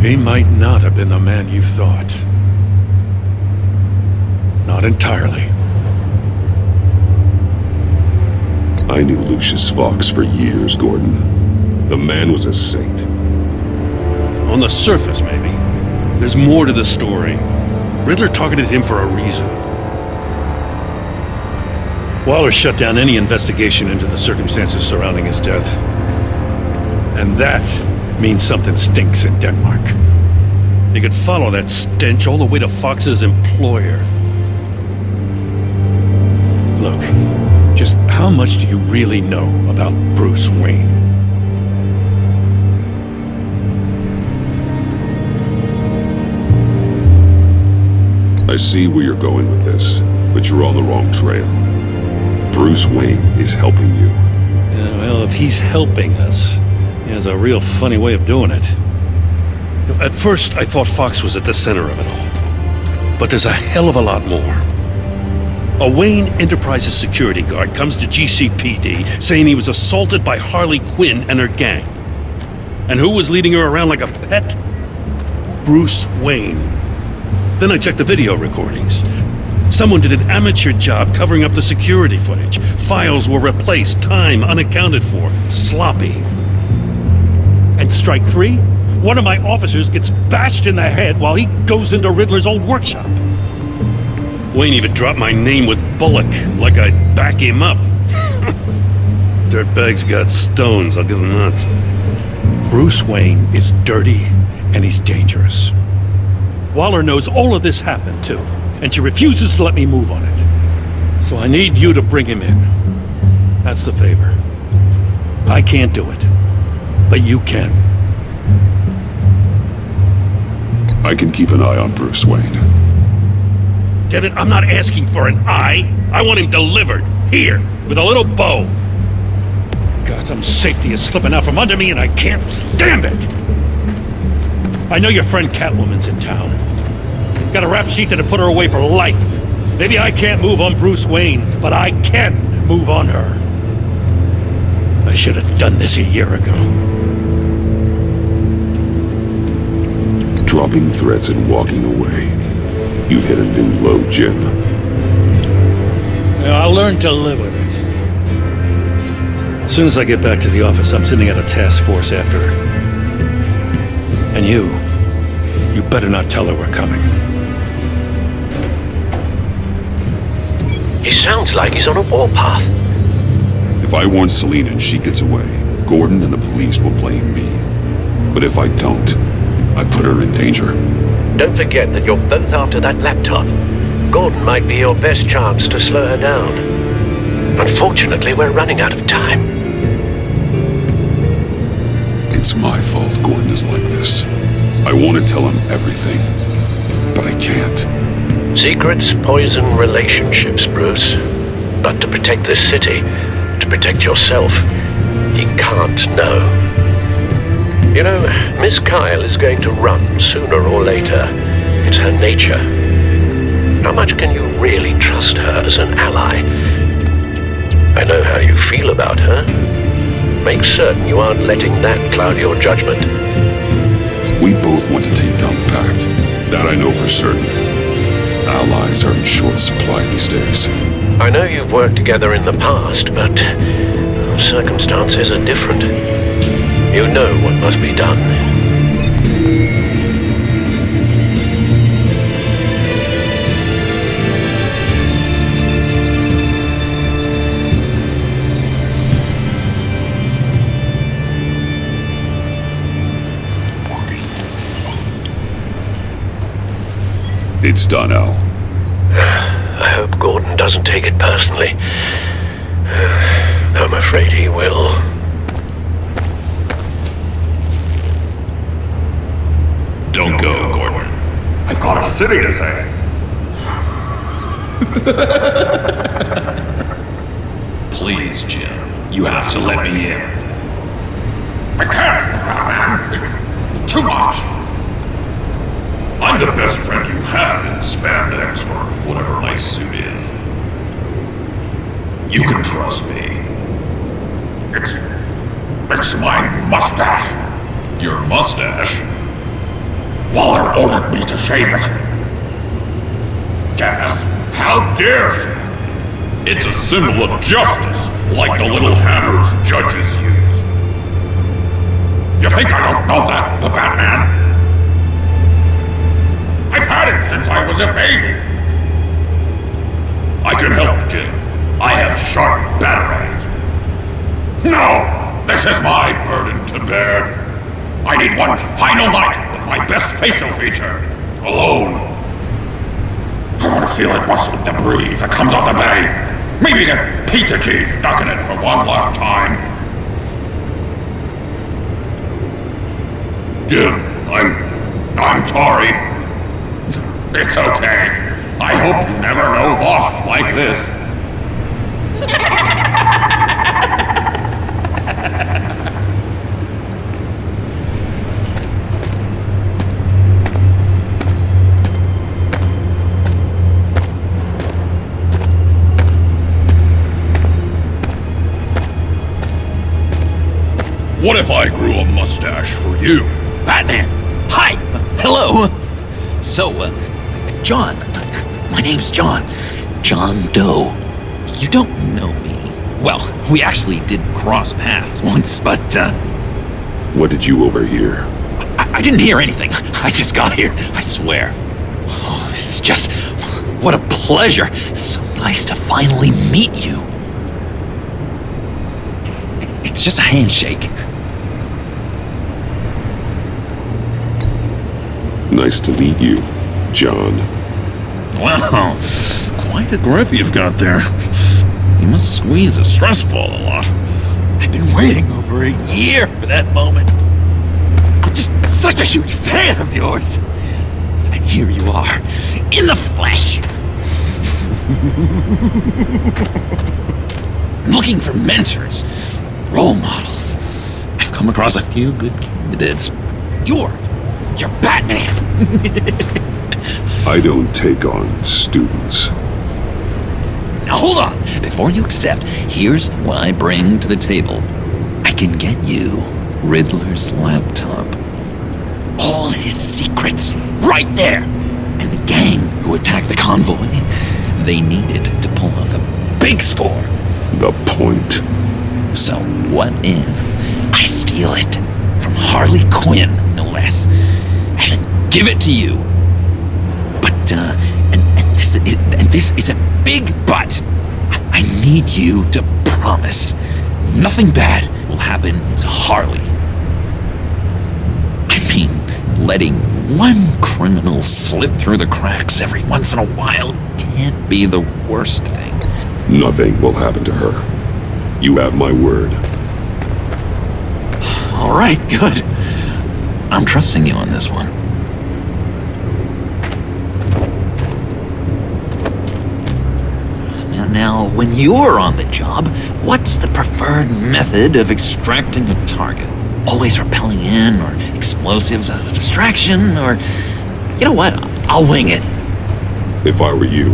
He might not have been the man you thought. Not entirely. I knew Lucius Fox for years, Gordon. The man was a saint. On the surface, maybe. There's more to the story. Riddler targeted him for a reason. Waller shut down any investigation into the circumstances surrounding his death. And that means something stinks in Denmark. You could follow that stench all the way to Fox's employer. Look, just how much do you really know about Bruce Wayne? I see where you're going with this, but you're on the wrong trail. Bruce Wayne is helping you. Yeah, well, if he's helping us, he has a real funny way of doing it. At first, I thought Fox was at the center of it all. But there's a hell of a lot more. A Wayne Enterprises security guard comes to GCPD saying he was assaulted by Harley Quinn and her gang. And who was leading her around like a pet? Bruce Wayne. Then I checked the video recordings. Someone did an amateur job covering up the security footage. Files were replaced, time unaccounted for, sloppy. And strike three? One of my officers gets bashed in the head while he goes into Riddler's old workshop. Wayne even dropped my name with Bullock, like I'd back him up. Dirtbag's got stones, I'll give him that. Bruce Wayne is dirty and he's dangerous. Waller knows all of this happened, too, and she refuses to let me move on it. So I need you to bring him in. That's the favor. I can't do it, but you can. I can keep an eye on Bruce Wayne. Damn it, I'm not asking for an eye. I want him delivered, here, with a little bow. Gotham's safety is slipping out from under me and I can't stand it. I know your friend Catwoman's in town. Got a rap sheet that'll put her away for life. Maybe I can't move on Bruce Wayne, but I can move on her. I should have done this a year ago. Dropping threats and walking away. You've hit a new low, Jim. Yeah, I'll learn to live with it. As soon as I get back to the office, I'm sending out a task force after her. And you better not tell her we're coming. He sounds like he's on a warpath. If I warn Selina and she gets away, Gordon and the police will blame me. But if I don't, I put her in danger. Don't forget that you're both after that laptop. Gordon might be your best chance to slow her down. Unfortunately, we're running out of time. It's my fault Gordon is like this. I want to tell him everything, but I can't. Secrets poison relationships, Bruce. But to protect this city, to protect yourself, he can't know. You know, Miss Kyle is going to run sooner or later. It's her nature. How much can you really trust her as an ally? I know how you feel about her. Make certain you aren't letting that cloud your judgment. We both want to take down the Pact. That I know for certain. Allies are in short supply these days. I know you've worked together in the past, but circumstances are different. You know what must be done. It's done, Al. I hope Gordon doesn't take it personally. I'm afraid he will. Don't go, Gordon. I've got a city to save. Please, Jim. You have to let me in. I can't, man. It's too much. I'm the best friend you have in spandex or whatever my suit is. You can trust me. It's my mustache. Your mustache? Waller ordered me to shave it. Gas, how dare she? It's a symbol of justice, like the little hammers judges use. You think I don't know that, the Batman? I've had it since I was a baby. I can help, Jim. I have sharp batarangs. No! This is my burden to bear. I need one final night with my best facial feature. Alone. I want to feel it rustle with the breeze that comes off the bay. Maybe get pizza cheese stuck in it for one last time. Jim, I'm sorry. It's okay. I hope you never know loss like this. what if I grew a mustache for you? Batman! Hi! Hello! So, John. My name's John. John Doe. You don't know me. Well, we actually did cross paths once, but, What did you overhear? I didn't hear anything. I just got here, I swear. Oh, this is just... what a pleasure. It's so nice to finally meet you. It's just a handshake. Nice to meet you, John. Wow, quite a grip you've got there. You must squeeze a stress ball a lot. I've been waiting over a year for that moment. I'm just such a huge fan of yours. And here you are, in the flesh. Looking for mentors, role models. I've come across a few good candidates. You're Batman. I don't take on students. Now hold on. Before you accept, here's what I bring to the table. I can get you Riddler's laptop. All his secrets, right there. And the gang who attacked the convoy, they needed to pull off a big score. The point. So what if I steal it from Harley Quinn, no less, and then give it to you? But, and this is a big but. I need you to promise nothing bad will happen to Harley. I mean, letting one criminal slip through the cracks every once in a while can't be the worst thing. Nothing will happen to her. You have my word. All right, good. I'm trusting you on this one. Now, when you're on the job, what's the preferred method of extracting a target? Always rappelling in, or explosives as a distraction, or... You know what? I'll wing it. If I were you,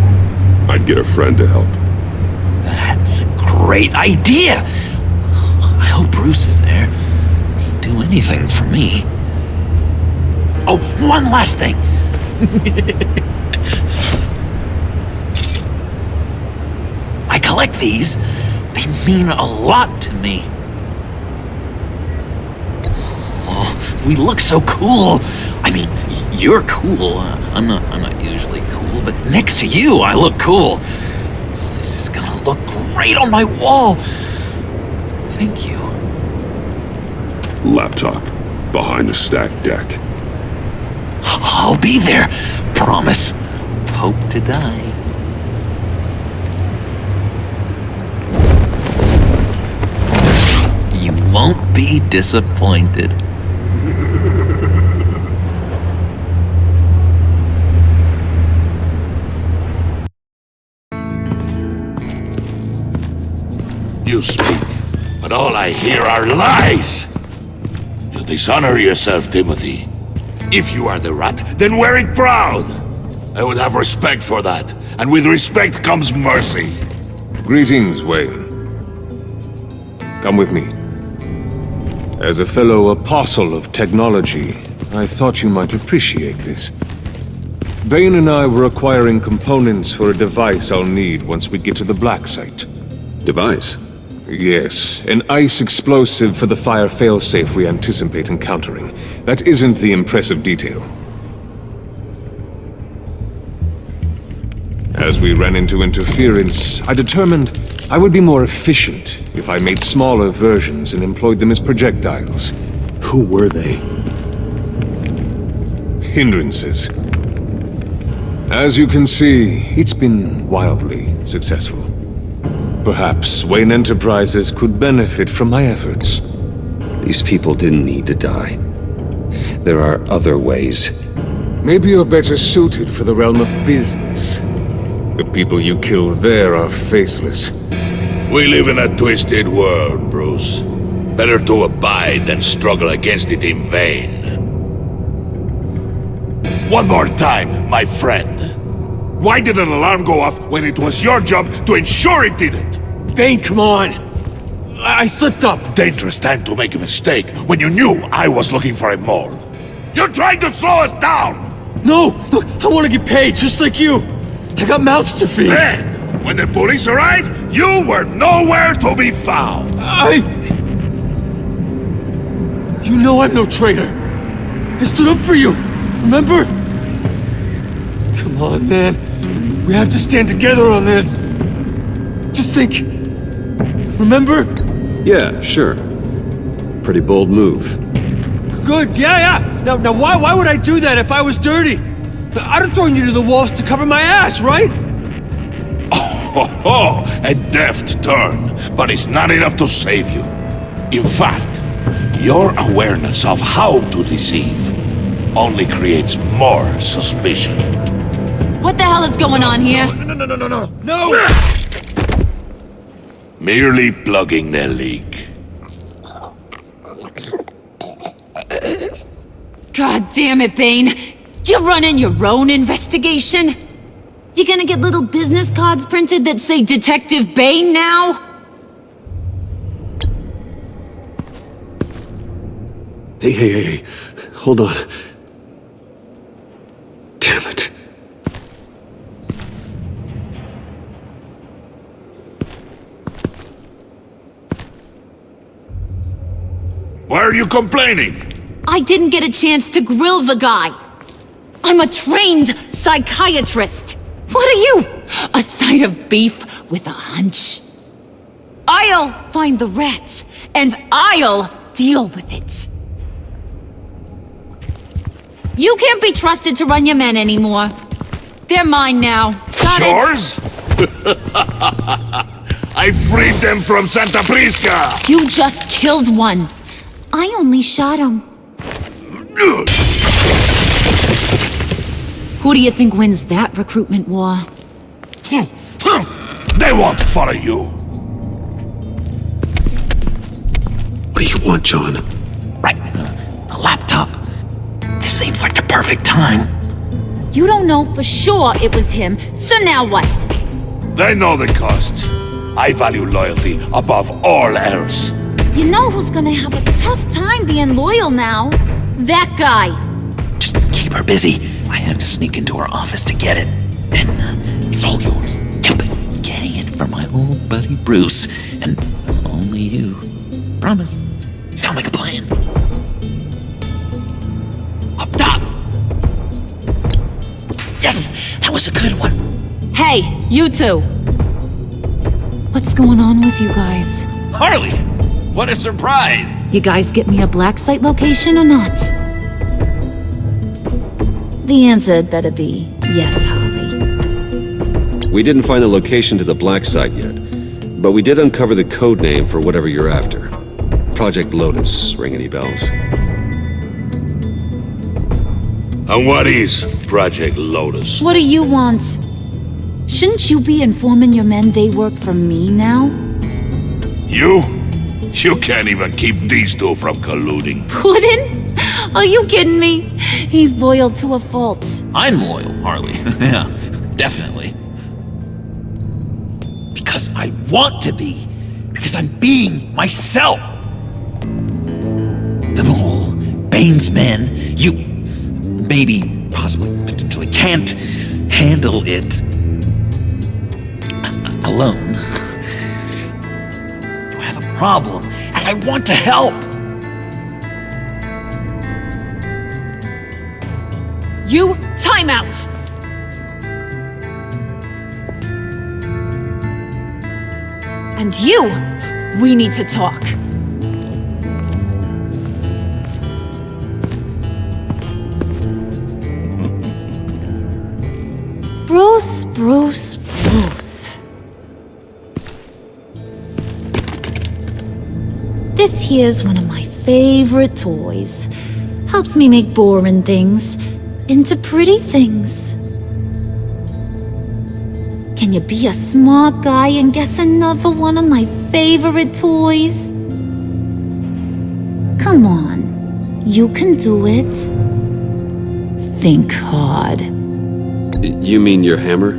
I'd get a friend to help. That's a great idea! I hope Bruce is there. He'd do anything for me. Oh, one last thing! collect these. They mean a lot to me. Oh, we look so cool. I mean, you're cool. I'm not usually cool, but next to you, I look cool. This is gonna look great on my wall. Thank you. Laptop. Behind the stacked deck. I'll be there. Promise. Hope to die. You won't be disappointed. You speak, but all I hear are lies! You dishonor yourself, Timothy. If you are the rat, then wear it proud! I would have respect for that, and with respect comes mercy. Greetings, Wayne. Come with me. As a fellow apostle of technology, I thought you might appreciate this. Bane and I were acquiring components for a device I'll need once we get to the Black Site. Device? Yes, an ice explosive for the fire failsafe we anticipate encountering. That isn't the impressive detail. As we ran into interference, I determined I would be more efficient if I made smaller versions and employed them as projectiles. Who were they? Hindrances. As you can see, it's been wildly successful. Perhaps Wayne Enterprises could benefit from my efforts. These people didn't need to die. There are other ways. Maybe you're better suited for the realm of business. The people you kill there are faceless. We live in a twisted world, Bruce. Better to abide than struggle against it in vain. One more time, my friend. Why did an alarm go off when it was your job to ensure it didn't? Bane, come on! I slipped up! Dangerous time to make a mistake when you knew I was looking for a mole. You're trying to slow us down! No! Look, I want to get paid, just like you! I got mouths to feed! Then, when the police arrived, you were nowhere to be found! You know I'm no traitor! I stood up for you, remember? Come on, man. We have to stand together on this. Just think. Remember? Yeah, sure. Pretty bold move. Good, yeah. Now why would I do that if I was dirty? I'd have thrown you to the wolves to cover my ass, right? Oh, a deft turn, but it's not enough to save you. In fact, your awareness of how to deceive only creates more suspicion. What the hell is going on here? No! Merely plugging the leak. God damn it, Bane. You running your own investigation? You gonna get little business cards printed that say Detective Bane now? Hey. Hold on. Damn it. Why are you complaining? I didn't get a chance to grill the guy. I'm a trained psychiatrist. What are you? A side of beef with a hunch? I'll find the rat, and I'll deal with it. You can't be trusted to run your men anymore. They're mine now. Got Yours? I freed them from Santa Prisca! You just killed one. I only shot him. Who do you think wins that recruitment war? They won't follow you. What do you want, John? Right, the laptop. This seems like the perfect time. You don't know for sure it was him, so now what? They know the cost. I value loyalty above all else. You know who's gonna have a tough time being loyal now? That guy. Just keep her busy. I have to sneak into her office to get it. Then it's all yours. Yep, getting it for my old buddy Bruce, and only you. Promise. Sound like a plan? Up top! Yes! That was a good one! Hey, you two! What's going on with you guys? Harley! What a surprise! You guys get me a black site location or not? The answer had better be yes, Harley. We didn't find the location to the black site yet, but we did uncover the code name for whatever you're after. Project Lotus. Ring any bells? And what is Project Lotus? What do you want? Shouldn't you be informing your men they work for me now? You? You can't even keep these two from colluding. Puddin'? Are you kidding me? He's loyal to a fault. I'm loyal, Harley. Yeah, definitely. Because I want to be. Because I'm being myself. The mole, Bane's men, you maybe, possibly, potentially can't handle it alone. You have a problem, and I want to help. You, time out! And you, we need to talk. Bruce. This here's one of my favorite toys. Helps me make boring things into pretty things. Can you be a smart guy and guess another one of my favorite toys? Come on, you can do it. Think hard. You mean your hammer?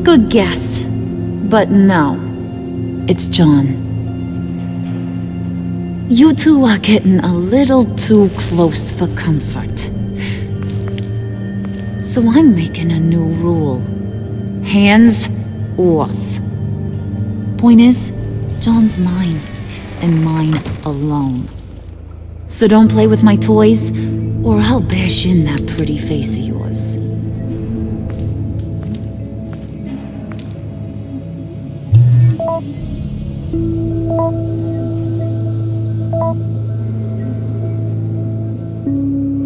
Good guess. But no, it's John. You two are getting a little too close for comfort. So I'm making a new rule. Hands off. Point is, John's mine, and mine alone. So don't play with my toys, or I'll bash in that pretty face of yours.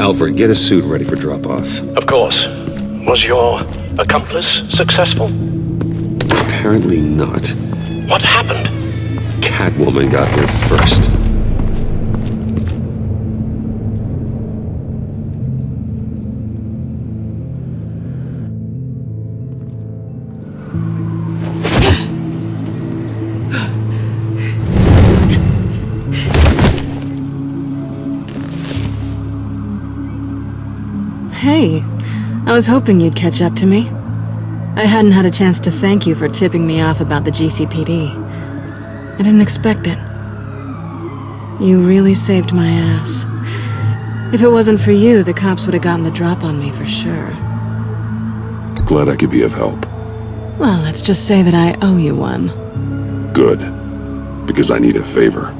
Alfred, get a suit ready for drop-off. Of course. Was your accomplice successful? Apparently not. What happened? Catwoman got here first. Hey, I was hoping you'd catch up to me. I hadn't had a chance to thank you for tipping me off about the GCPD. I didn't expect it. You really saved my ass. If it wasn't for you, the cops would have gotten the drop on me for sure. Glad I could be of help. Well, let's just say that I owe you one. Good. Because I need a favor.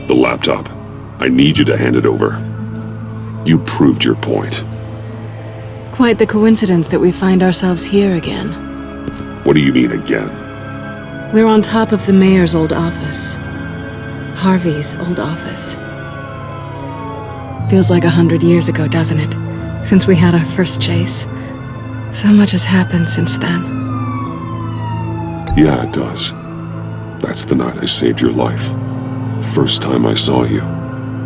The laptop. I need you to hand it over. You proved your point. Quite the coincidence that we find ourselves here again. What do you mean again? We're on top of the mayor's old office. Harvey's old office. Feels like 100 years ago, doesn't it? Since we had our first chase. So much has happened since then. Yeah, it does. That's the night I saved your life. First time I saw you.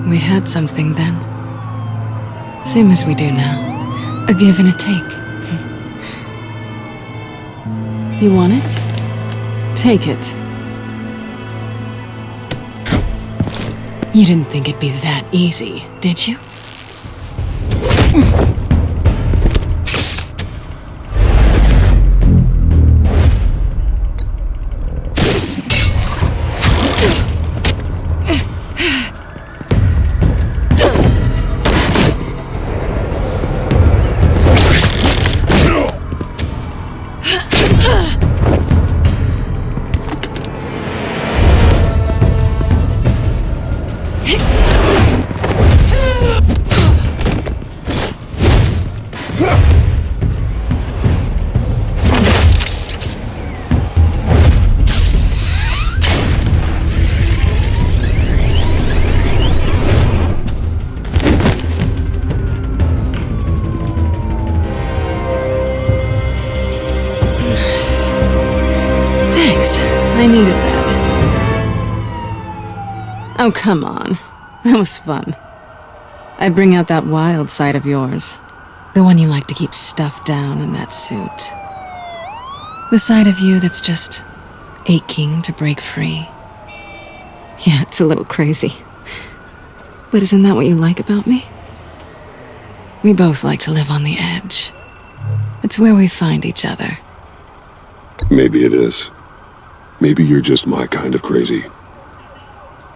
We had something then. Same as we do now. A give and a take. You want it? Take it. You didn't think it'd be that easy, did you? Oh, come on. That was fun. I bring out that wild side of yours. The one you like to keep stuffed down in that suit. The side of you that's just aching to break free. Yeah, it's a little crazy. But isn't that what you like about me? We both like to live on the edge. It's where we find each other. Maybe it is. Maybe you're just my kind of crazy.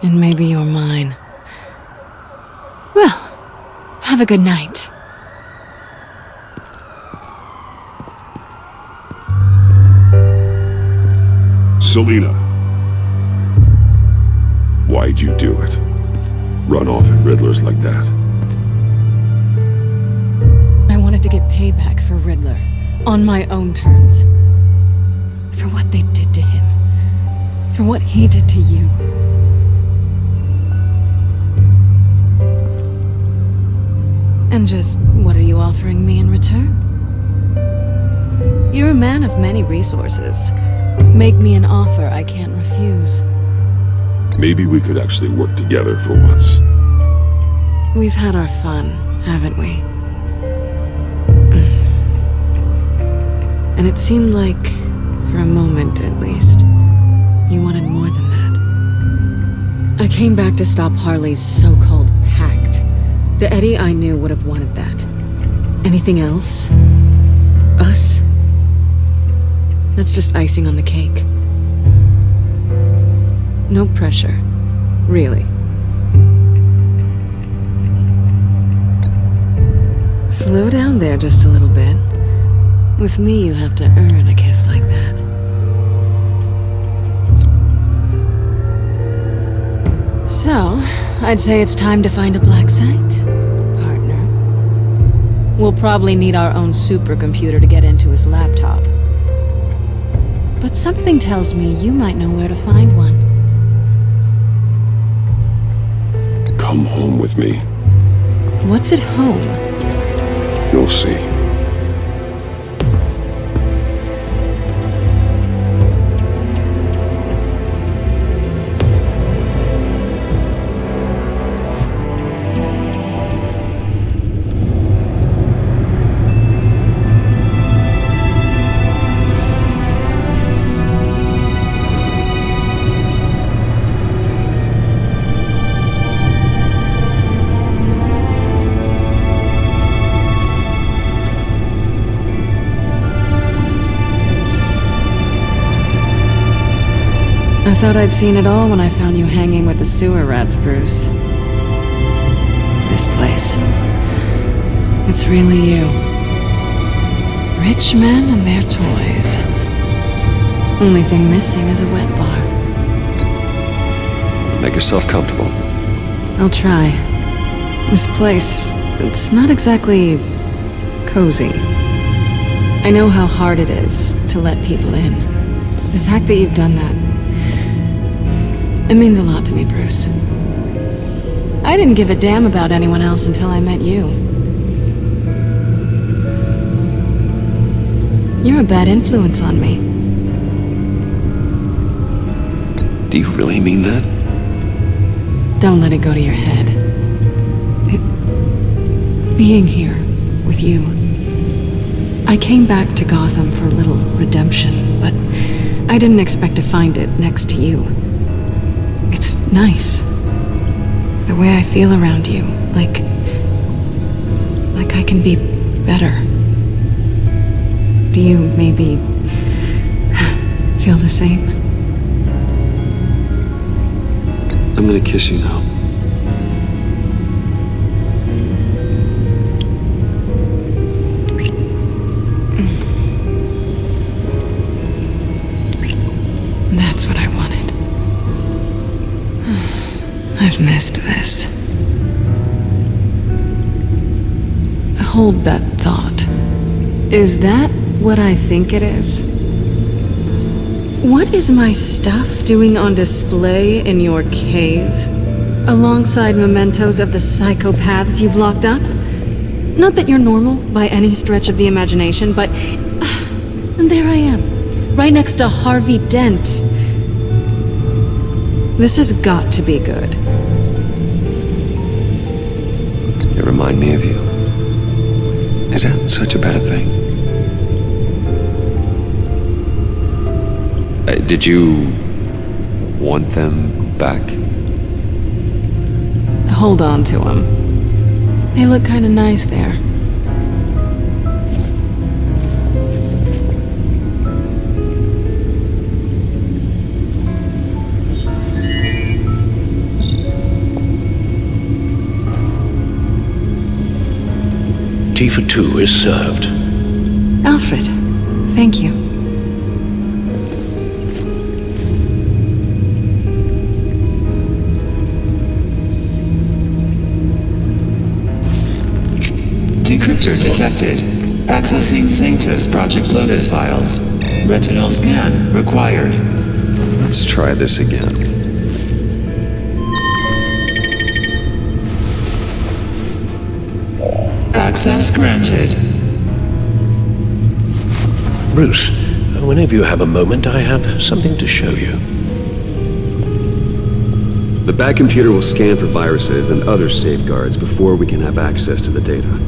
And maybe you're mine. Well, have a good night. Selina. Why'd you do it? Run off at Riddlers like that? I wanted to get payback for Riddler, on my own terms. For what they did to him. For what he did to you. And just, what are you offering me in return? You're a man of many resources. Make me an offer I can't refuse. Maybe we could actually work together for once. We've had our fun, haven't we? And it seemed like, for a moment at least, you wanted more than that. I came back to stop Harley's so-called pact. The Eddie I knew would have wanted that. Anything else? Us? That's just icing on the cake. No pressure. Really. Slow down there just a little bit. With me, you have to earn a kiss like that. So, I'd say it's time to find a black site, partner. We'll probably need our own supercomputer to get into his laptop. But something tells me you might know where to find one. Come home with me. What's at home? You'll see. I thought I'd seen it all when I found you hanging with the sewer rats, Bruce. This place. It's really you. Rich men and their toys. Only thing missing is a wet bar. Make yourself comfortable. I'll try. This place, it's not exactly cozy. I know how hard it is to let people in. The fact that you've done that, it means a lot to me, Bruce. I didn't give a damn about anyone else until I met you. You're a bad influence on me. Do you really mean that? Don't let it go to your head. Being here with you. I came back to Gotham for a little redemption, but I didn't expect to find it next to you. It's nice. The way I feel around you, like I can be better. Do you maybe feel the same? I'm gonna kiss you now. That's what I wanted. I've missed this. Hold that thought. Is that what I think it is? What is my stuff doing on display in your cave? Alongside mementos of the psychopaths you've locked up? Not that you're normal by any stretch of the imagination, but... and there I am, right next to Harvey Dent. This has got to be good. remind me of you. Is that such a bad thing? Did you want them back? Hold on to them. They look kinda nice there. Tea for two is served. Alfred, thank you. Decryptor detected. Accessing Sanctus Project Lotus files. Retinal scan required. Let's try this again. Access granted. Bruce, whenever you have a moment, I have something to show you. The back computer will scan for viruses and other safeguards before we can have access to the data.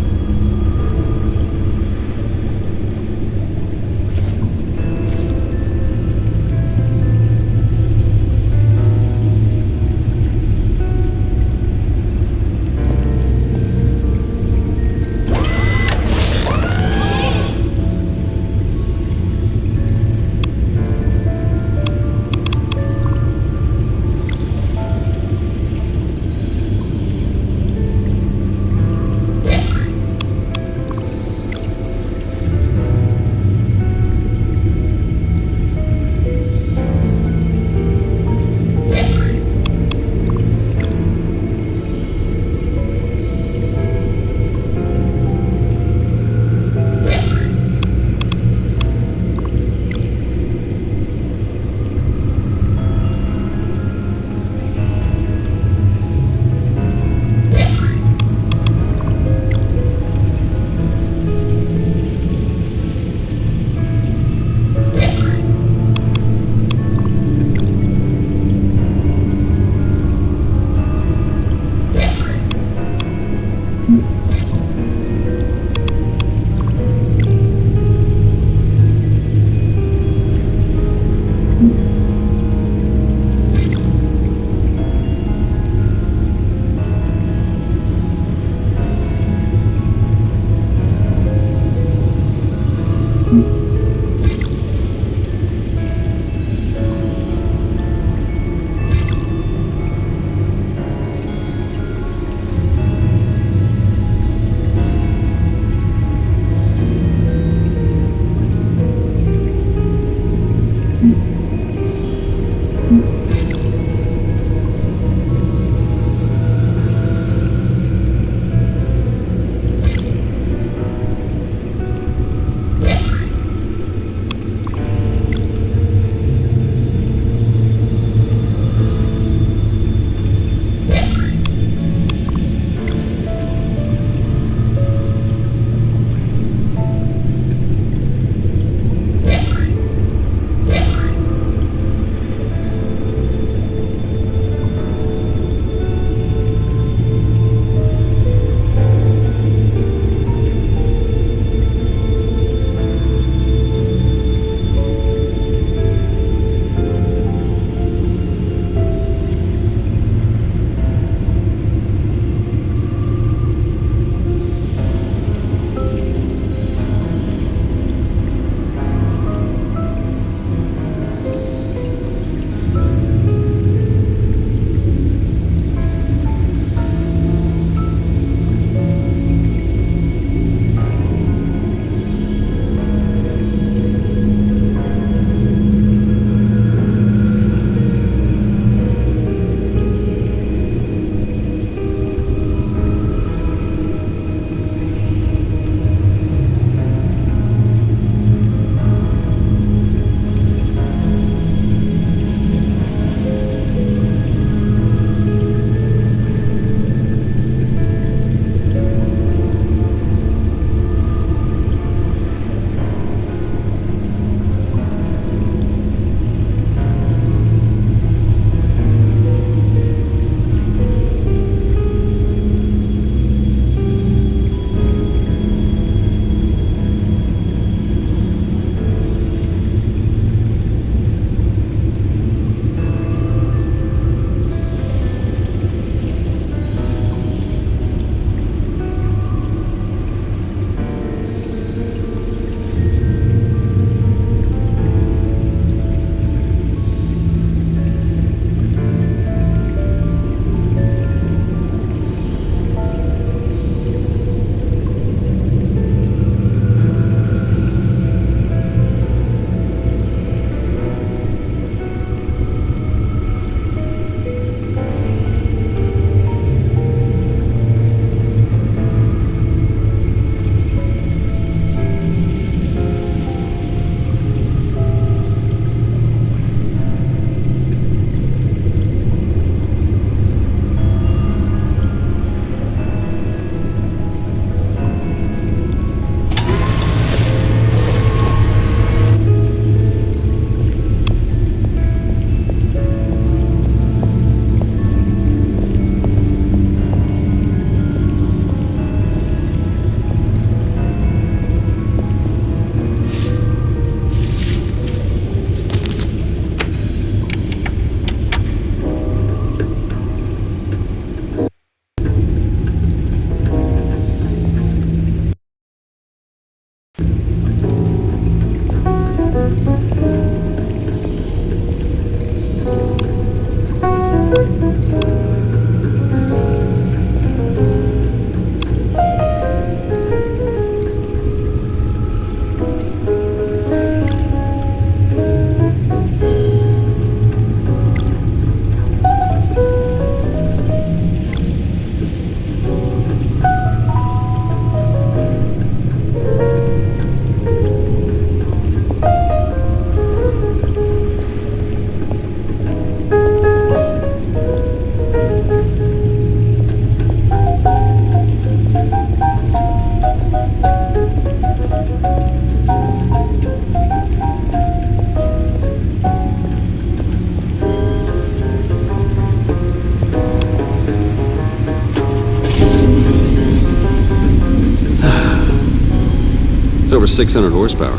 over 600 horsepower.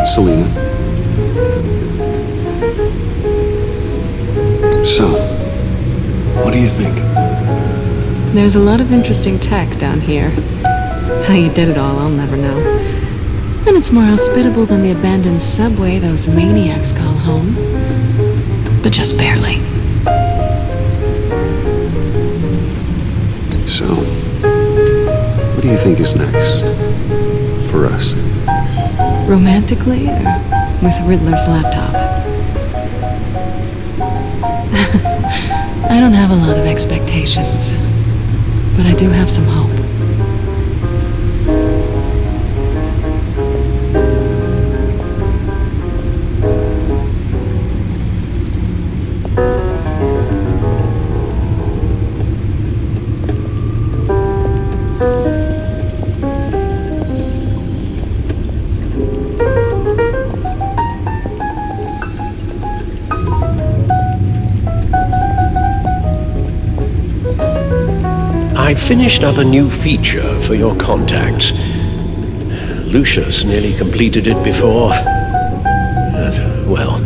Selina. So, what do you think? There's a lot of interesting tech down here. How you did it all, I'll never know. And it's more hospitable than the abandoned subway those maniacs call home. But just barely. So, what do you think is next? For us? Romantically, or with Riddler's laptop? I don't have a lot of expectations, but I do have some hope. I finished up a new feature for your contacts. Lucius nearly completed it before. Well,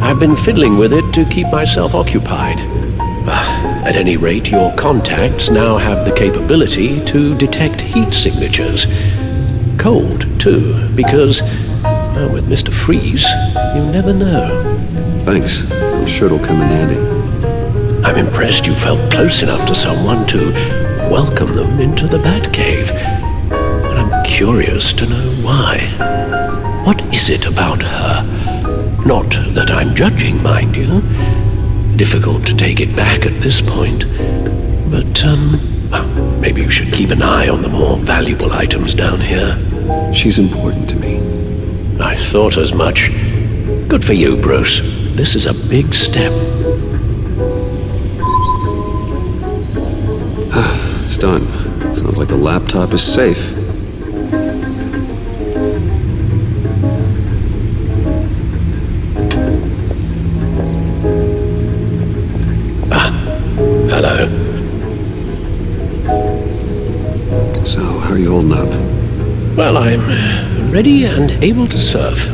I've been fiddling with it to keep myself occupied. At any rate, your contacts now have the capability to detect heat signatures. Cold, too, because, with Mr. Freeze, you never know. Thanks. I'm sure it'll come in handy. I'm impressed you felt close enough to someone to welcome them into the Batcave. And I'm curious to know why. What is it about her? Not that I'm judging, mind you. Difficult to take it back at this point. But, maybe you should keep an eye on the more valuable items down here. She's important to me. I thought as much. Good for you, Bruce. This is a big step. It's done. Sounds like the laptop is safe. Hello. So, how are you holding up? Well, I'm ready and able to serve.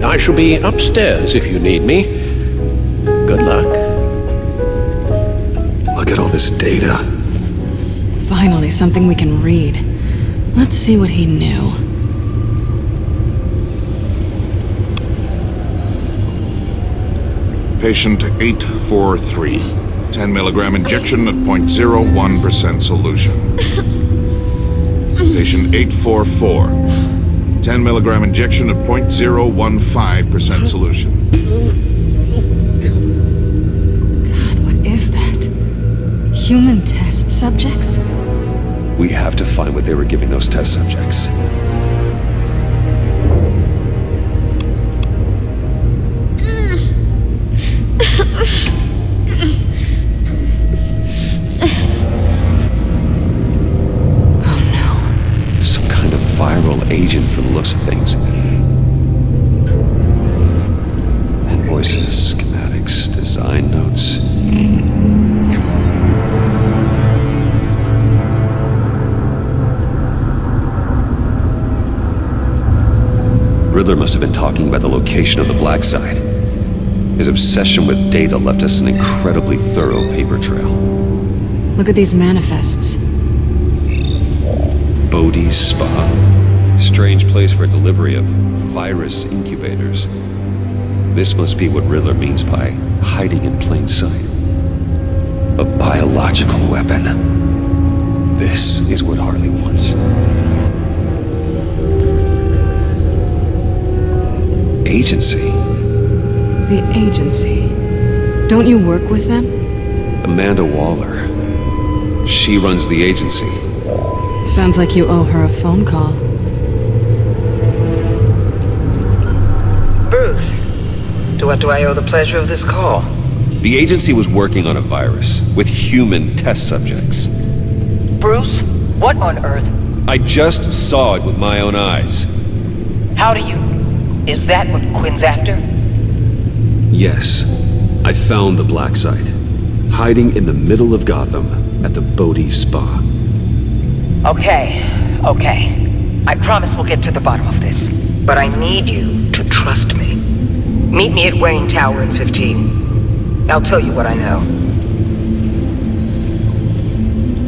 I shall be upstairs if you need me. Good luck. Look at all this data. Finally, something we can read. Let's see what he knew. Patient 843. 10 milligram injection at 0.01% solution. Patient 844. 10 milligram injection at 0.015% solution. God, what is that? Human test subjects? We have to find what they were giving those test subjects. Viral agent from the looks of things. Invoices, schematics, design notes. Riddler must have been talking about the location of the Black Side. His obsession with data left us an incredibly thorough paper trail. Look at these manifests. Bodhi's Spa. Strange place for delivery of virus incubators. This must be what Riddler means by hiding in plain sight. A biological weapon. This is what Harley wants. Agency. The agency. Don't you work with them? Amanda Waller. She runs the agency. Sounds like you owe her a phone call. Bruce, to what do I owe the pleasure of this call? The agency was working on a virus with human test subjects. Bruce, what on earth? I just saw it with my own eyes. How do you... Is that what Quinn's after? Yes. I found the black site, hiding in the middle of Gotham at the Bodhi Spa. Okay. I promise we'll get to the bottom of this. But I need you to trust me. Meet me at Wayne Tower in 15. I'll tell you what I know.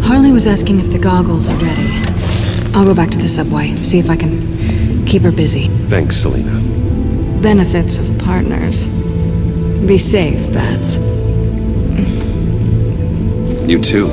Harley was asking if the goggles are ready. I'll go back to the subway, see if I can keep her busy. Thanks, Selina. Benefits of partners. Be safe, Bats. You too.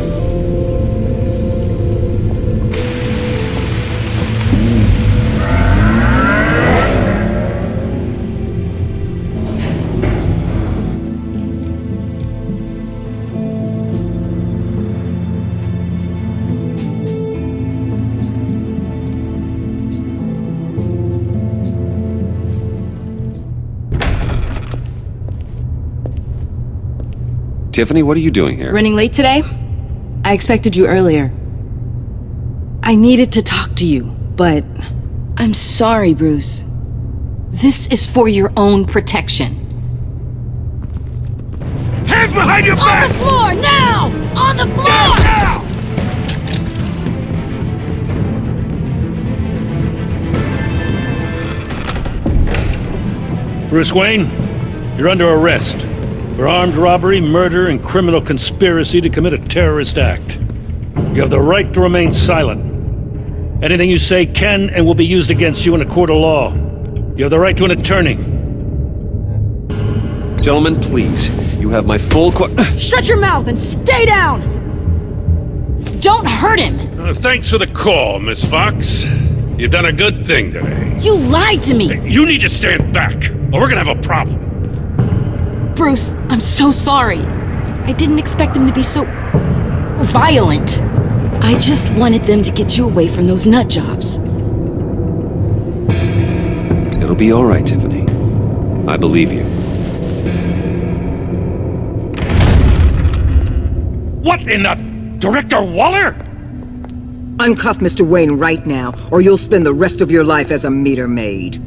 Tiffany, what are you doing here? Running late today? I expected you earlier. I needed to talk to you, but I'm sorry, Bruce. This is for your own protection. Hands behind your back! On the floor, now! On the floor! Now! Bruce Wayne, you're under arrest for armed robbery, murder, and criminal conspiracy to commit a terrorist act. You have the right to remain silent. Anything you say can and will be used against you in a court of law. You have the right to an attorney. Gentlemen, please. You have my full Shut your mouth and stay down! Don't hurt him! Thanks for the call, Miss Fox. You've done a good thing today. You lied to me! You need to stand back, or we're gonna have a problem. Bruce, I'm so sorry. I didn't expect them to be so... violent. I just wanted them to get you away from those nut jobs. It'll be all right, Tiffany. I believe you. What in the... Director Waller? Uncuff Mr. Wayne right now, or you'll spend the rest of your life as a meter maid.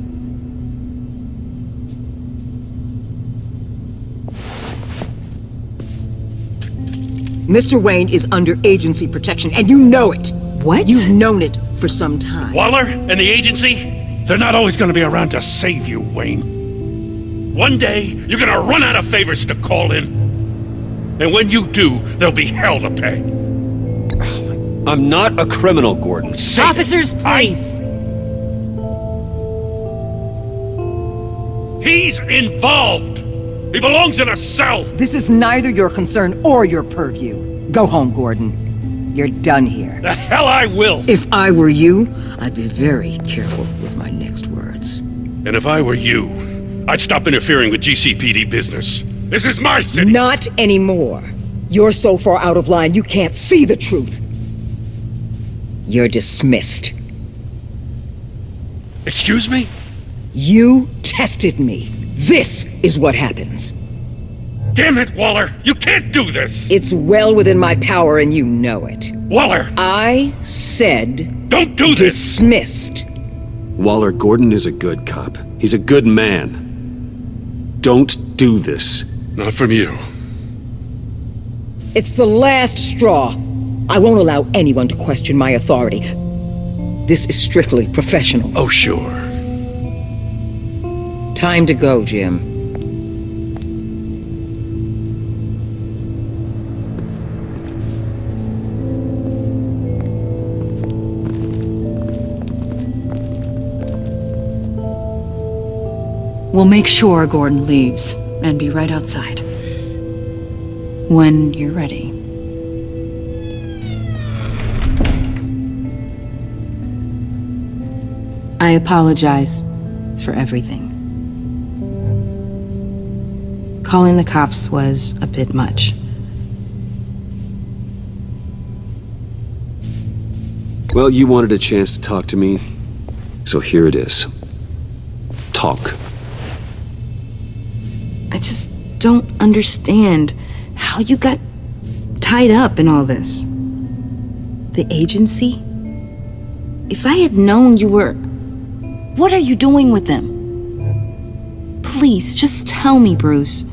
Mr. Wayne is under agency protection, and you know it. What? You've known it for some time. Waller and the agency? They're not always gonna be around to save you, Wayne. One day, you're gonna run out of favors to call in. And when you do, there'll be hell to pay. I'm not a criminal, Gordon. Officers, please. He's involved! He belongs in a cell! This is neither your concern or your purview. Go home, Gordon. You're done here. The hell I will! If I were you, I'd be very careful with my next words. And if I were you, I'd stop interfering with GCPD business. This is my city! Not anymore. You're so far out of line you can't see the truth. You're dismissed. Excuse me? You tested me. This is what happens. Damn it, Waller! You can't do this! It's well within my power and you know it. Waller! I said... Don't do this! Dismissed. Waller, Gordon is a good cop. He's a good man. Don't do this. Not from you. It's the last straw. I won't allow anyone to question my authority. This is strictly professional. Oh, sure. Time to go, Jim. We'll make sure Gordon leaves, and be right outside. When you're ready. I apologize for everything. Calling the cops was a bit much. Well, you wanted a chance to talk to me, so here it is. Talk. I just don't understand how you got tied up in all this. The agency? If I had known you were... What are you doing with them? Please, just tell me, Bruce.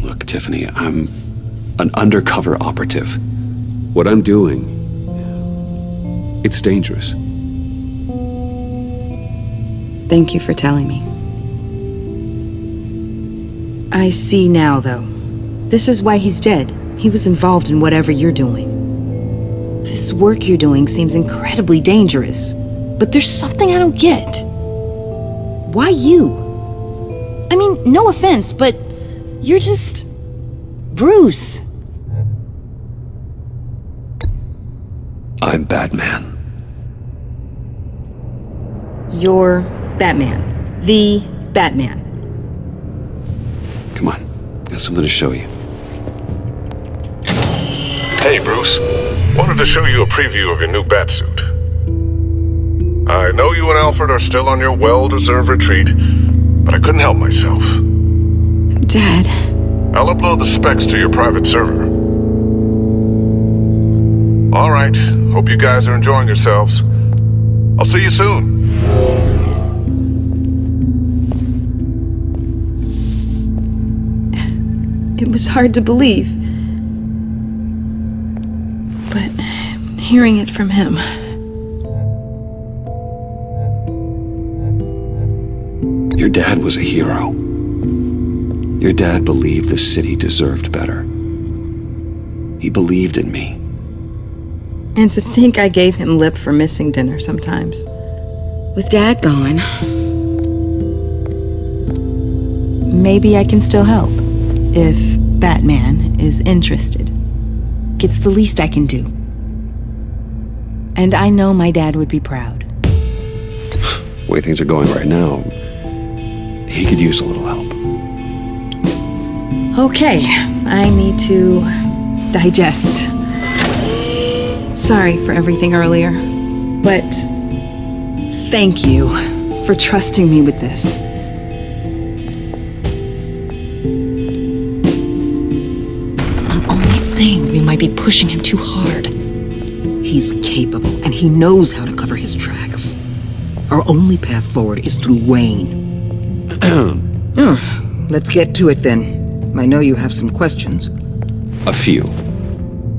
Look, Tiffany, I'm an undercover operative. What I'm doing, it's dangerous. Thank you for telling me. I see now, though. This is why he's dead. He was involved in whatever you're doing. This work you're doing seems incredibly dangerous. But there's something I don't get. Why you? I mean, no offense, but you're just... Bruce. I'm Batman. You're Batman. The Batman. Come on, got something to show you. Hey, Bruce. Wanted to show you a preview of your new Batsuit. I know you and Alfred are still on your well-deserved retreat, but I couldn't help myself. Dad. I'll upload the specs to your private server. All right. Hope you guys are enjoying yourselves. I'll see you soon. It was hard to believe. But hearing it from him... Your dad was a hero. Your dad believed the city deserved better. He believed in me. And to think I gave him lip for missing dinner sometimes. With Dad gone, maybe I can still help. If Batman is interested. It's the least I can do. And I know my dad would be proud. The way things are going right now, he could use a little help. Okay, I need to digest. Sorry for everything earlier, but thank you for trusting me with this. I'm only saying we might be pushing him too hard. He's capable, and he knows how to cover his tracks. Our only path forward is through Wayne. Let's get to it then. I know you have some questions. A few.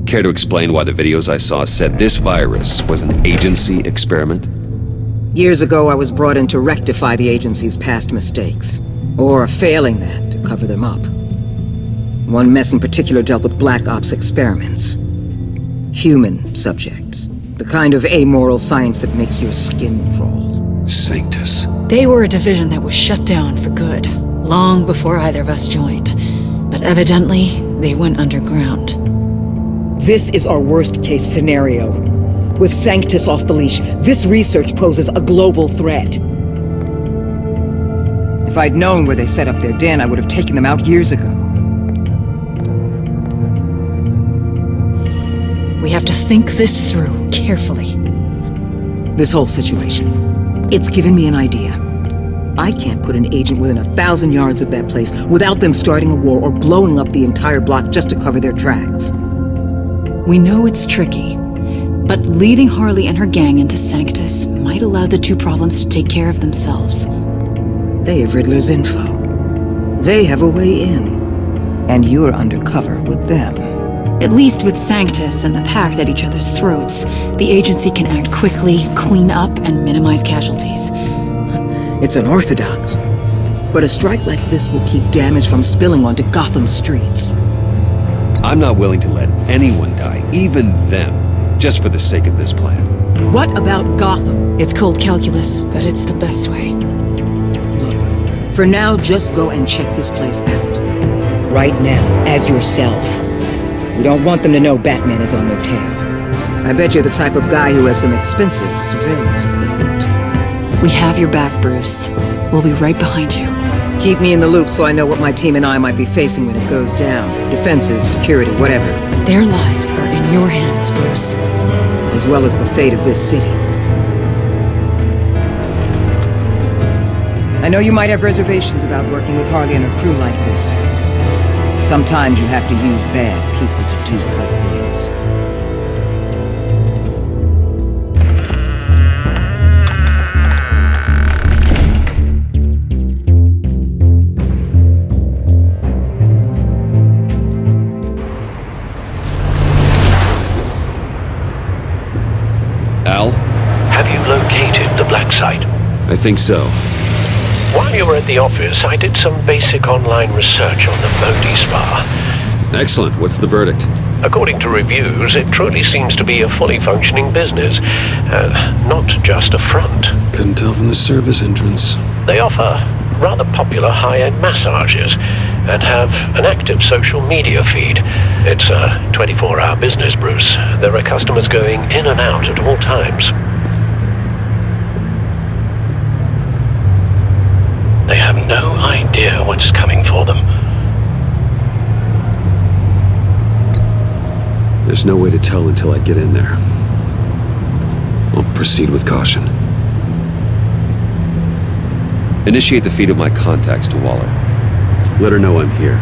Care to explain why the videos I saw said this virus was an agency experiment? Years ago, I was brought in to rectify the agency's past mistakes. Or failing that, to cover them up. One mess in particular dealt with Black Ops experiments. Human subjects. The kind of amoral science that makes your skin crawl. Sanctus. They were a division that was shut down for good, long before either of us joined. But evidently, they went underground. This is our worst-case scenario. With Sanctus off the leash, this research poses a global threat. If I'd known where they set up their den, I would have taken them out years ago. We have to think this through carefully. This whole situation, it's given me an idea. I can't put an agent within 1,000 yards of that place without them starting a war or blowing up the entire block just to cover their tracks. We know it's tricky, but leading Harley and her gang into Sanctus might allow the two problems to take care of themselves. They have Riddler's info. They have a way in. And you're undercover with them. At least with Sanctus and the Pact at each other's throats, the agency can act quickly, clean up, and minimize casualties. It's unorthodox, but a strike like this will keep damage from spilling onto Gotham streets. I'm not willing to let anyone die, even them, just for the sake of this plan. What about Gotham? It's cold calculus, but it's the best way. Look, for now, just go and check this place out. Right now, as yourself. We don't want them to know Batman is on their tail. I bet you're the type of guy who has some expensive surveillance equipment. We have your back, Bruce. We'll be right behind you. Keep me in the loop so I know what my team and I might be facing when it goes down. Defenses, security, whatever. Their lives are in your hands, Bruce. As well as the fate of this city. I know you might have reservations about working with Harley and her crew like this. Sometimes you have to use bad people to do good things. Al? Have you located the black site? I think so. While you were at the office, I did some basic online research on the Bodhi Spa. Excellent. What's the verdict? According to reviews, it truly seems to be a fully functioning business, not just a front. Couldn't tell from the service entrance. They offer rather popular high-end massages and have an active social media feed. It's a 24-hour business, Bruce. There are customers going in and out at all times. They have no idea what's coming for them. There's no way to tell until I get in there. I'll proceed with caution. Initiate the feed of my contacts to Waller. Let her know I'm here.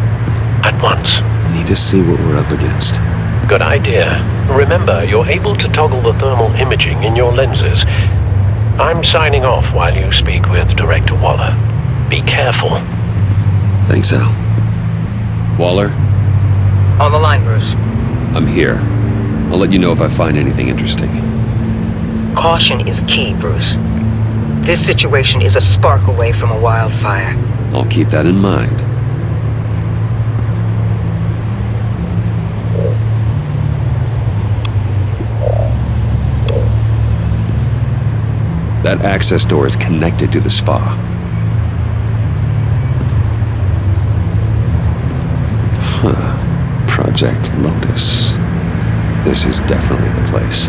At once. Need to see what we're up against. Good idea. Remember, you're able to toggle the thermal imaging in your lenses. I'm signing off while you speak with Director Waller. Be careful. Thanks, Al. Waller? On the line, Bruce. I'm here. I'll let you know if I find anything interesting. Caution is key, Bruce. This situation is a spark away from a wildfire. I'll keep that in mind. That access door is connected to the spa. Project Lotus. This is definitely the place.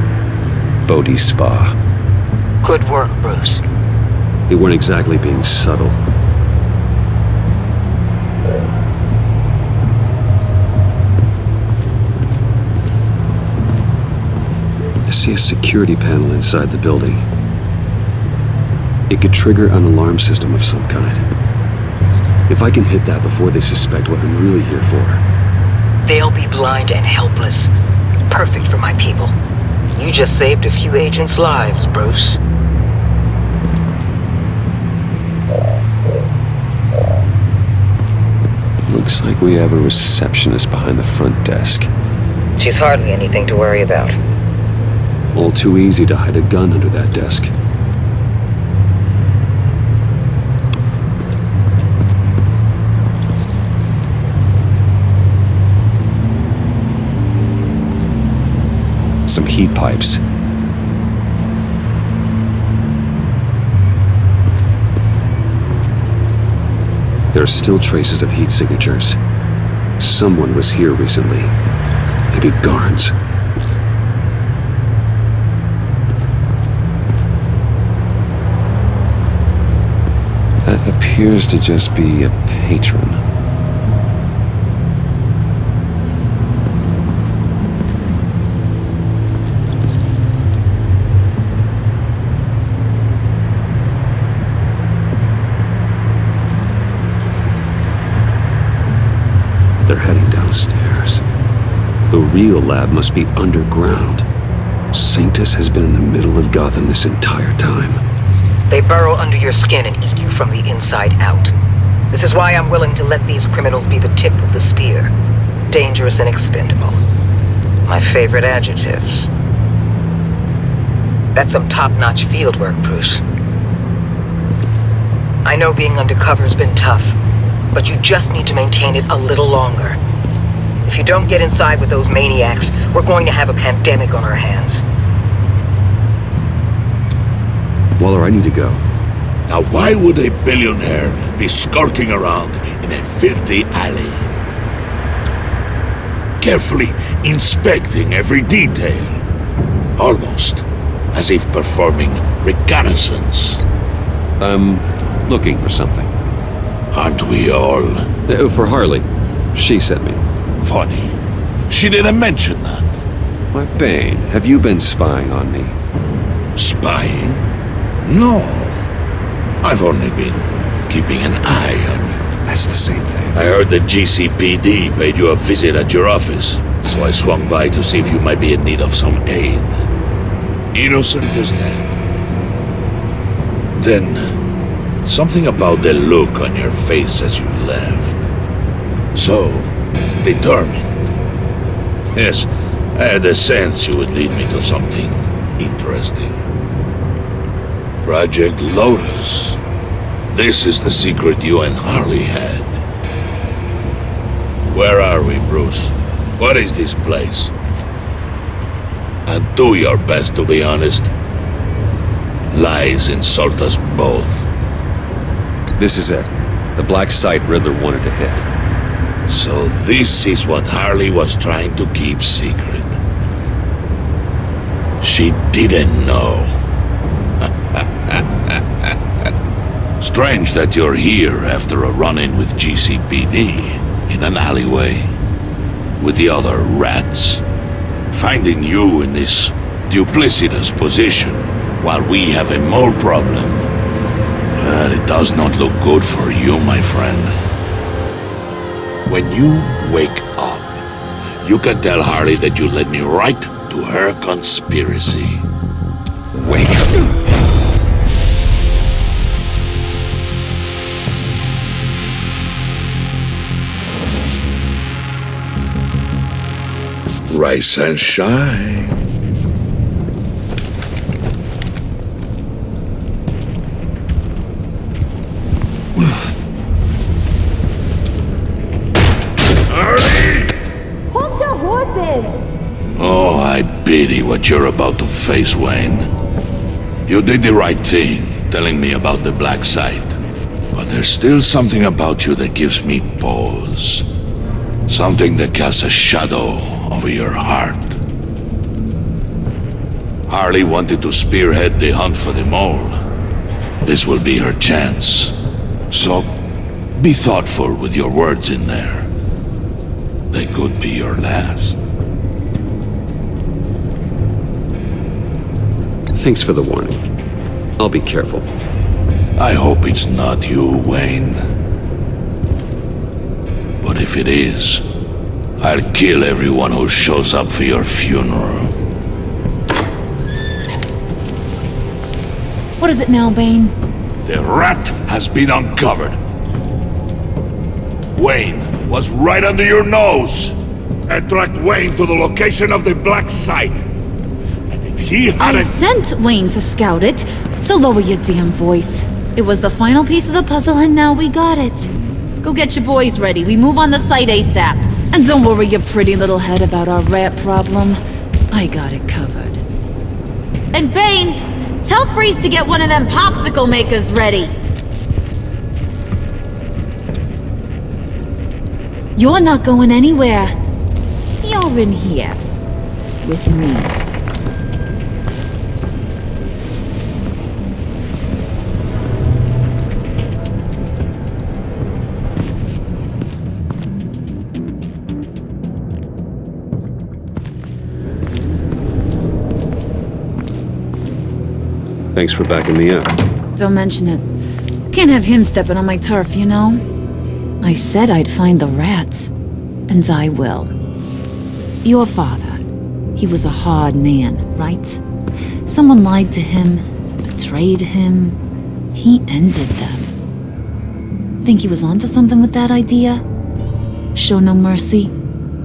Bodhi Spa. Good work, Bruce. They weren't exactly being subtle. I see a security panel inside the building. It could trigger an alarm system of some kind. If I can hit that before they suspect what I'm really here for. They'll be blind and helpless. Perfect for my people. You just saved a few agents' lives, Bruce. Looks like we have a receptionist behind the front desk. She's hardly anything to worry about. All too easy to hide a gun under that desk. Some heat pipes. There are still traces of heat signatures. Someone was here recently. Maybe guards. That appears to just be a patron. They're heading downstairs. The real lab must be underground. Sanctus has been in the middle of Gotham this entire time. They burrow under your skin and eat you from the inside out. This is why I'm willing to let these criminals be the tip of the spear. Dangerous and expendable. My favorite adjectives. That's some top-notch field work, Bruce. I know being undercover's been tough, but you just need to maintain it a little longer. If you don't get inside with those maniacs, we're going to have a pandemic on our hands. Waller, I need to go. Now why would a billionaire be skulking around in a filthy alley? Carefully inspecting every detail. Almost as if performing reconnaissance. I'm looking for something. Aren't we all? For Harley. She sent me. Funny. She didn't mention that. Why, Bane, have you been spying on me? Spying? No. I've only been keeping an eye on you. That's the same thing. I heard the GCPD paid you a visit at your office, so I swung by to see if you might be in need of some aid. Innocent as that. Then, something about the look on your face as you left. So, determined. Yes, I had a sense you would lead me to something interesting. Project Lotus. This is the secret you and Harley had. Where are we, Bruce? What is this place? And do your best to be honest. Lies insult us both. This is it. The black site Riddler wanted to hit. So this is what Harley was trying to keep secret. She didn't know. Strange that you're here after a run-in with GCPD in an alleyway with the other rats. Finding you in this duplicitous position while we have a mole problem. But it does not look good for you, my friend. When you wake up, you can tell Harley that you led me right to her conspiracy. Wake up. Rise and shine. Hold your horses! Oh, I pity what you're about to face, Wayne. You did the right thing, telling me about the black site. But there's still something about you that gives me pause. Something that casts a shadow over your heart. Harley wanted to spearhead the hunt for the mole. This will be her chance. So, be thoughtful with your words in there. They could be your last. Thanks for the warning. I'll be careful. I hope it's not you, Wayne. But if it is, I'll kill everyone who shows up for your funeral. What is it now, Bane? The rat has been uncovered. Wayne was right under your nose. I tracked Wayne to the location of the black site. And if he hadn't... I sent Wayne to scout it, so lower your damn voice. It was the final piece of the puzzle and now we got it. Go get your boys ready. We move on the site ASAP. And don't worry your pretty little head about our rat problem. I got it covered. And Bane, tell Freeze to get one of them popsicle makers ready. You're not going anywhere. You're in here. With me. Thanks for backing me up. Don't mention it. Can't have him stepping on my turf, you know? I said I'd find the rats. And I will. Your father. He was a hard man, right? Someone lied to him, betrayed him. He ended them. Think he was onto something with that idea? Show no mercy?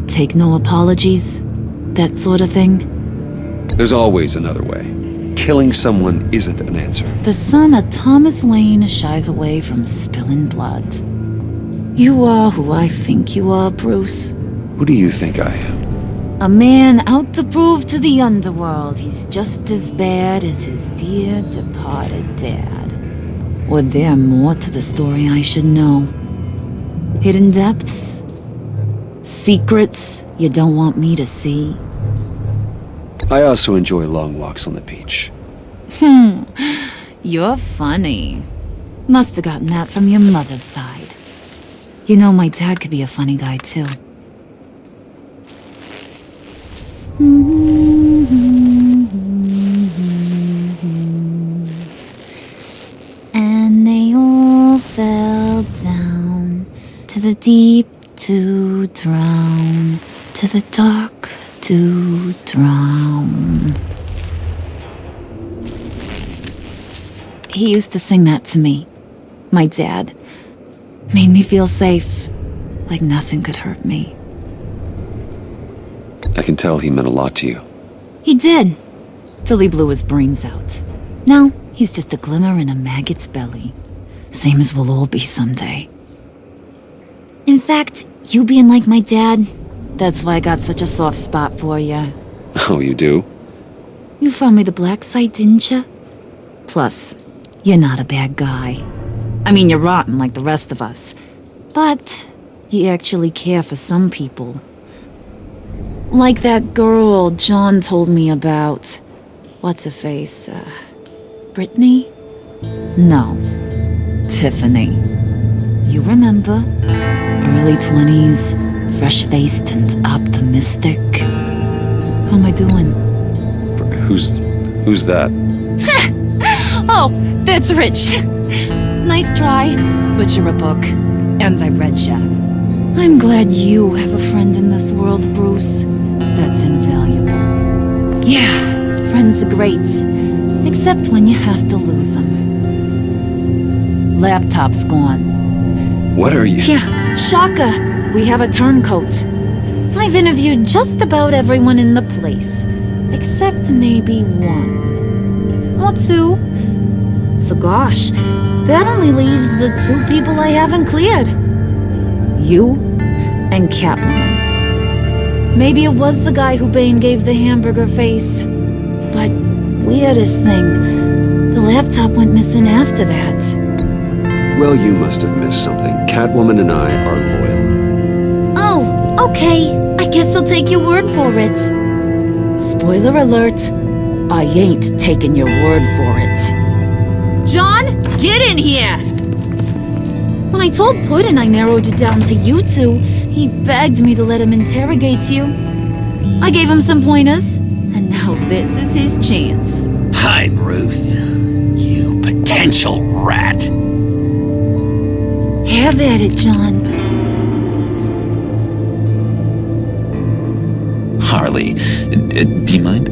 Take no apologies? That sort of thing? There's always another way. Killing someone isn't an answer. The son of Thomas Wayne shies away from spilling blood. You are who I think you are, Bruce. Who do you think I am? A man out to prove to the underworld he's just as bad as his dear departed dad. Or there more to the story I should know? Hidden depths? Secrets you don't want me to see? I also enjoy long walks on the beach. You're funny. Must have gotten that from your mother's side. You know, my dad could be a funny guy, too. And they all fell down to the deep to drown, to the dark to drown. He used to sing that to me. My dad. Made me feel safe, like nothing could hurt me. I can tell he meant a lot to you. He did, till he blew his brains out. Now, he's just a glimmer in a maggot's belly. Same as we'll all be someday. In fact, you being like my dad, that's why I got such a soft spot for you. Oh, you do? You found me the black side, didn't you? Plus, you're not a bad guy. I mean, you're rotten like the rest of us. But you actually care for some people. Like that girl John told me about. What's her face? Brittany? No. Tiffany. You remember? Early 20s, fresh-faced and optimistic. How am I doing? Who's that? Oh, that's Rich. Nice try, but you're a book, and I read ya. I'm glad you have a friend in this world, Bruce. That's invaluable. Yeah, friends are great, except when you have to lose them. Laptop's gone. What are you? Yeah, shocker. We have a turncoat. I've interviewed just about everyone in the place, except maybe one. Or two. So gosh, that only leaves the two people I haven't cleared. You and Catwoman. Maybe it was the guy who Bane gave the hamburger face. But weirdest thing, the laptop went missing after that. Well, you must have missed something. Catwoman and I are loyal. Oh, okay. I guess I'll take your word for it. Spoiler alert, I ain't taking your word for it. John, get in here! When I told Puddin' I narrowed it down to you two, he begged me to let him interrogate you. I gave him some pointers, and now this is his chance. Hi, Bruce. You potential rat. Have at it, John. Harley, do you mind?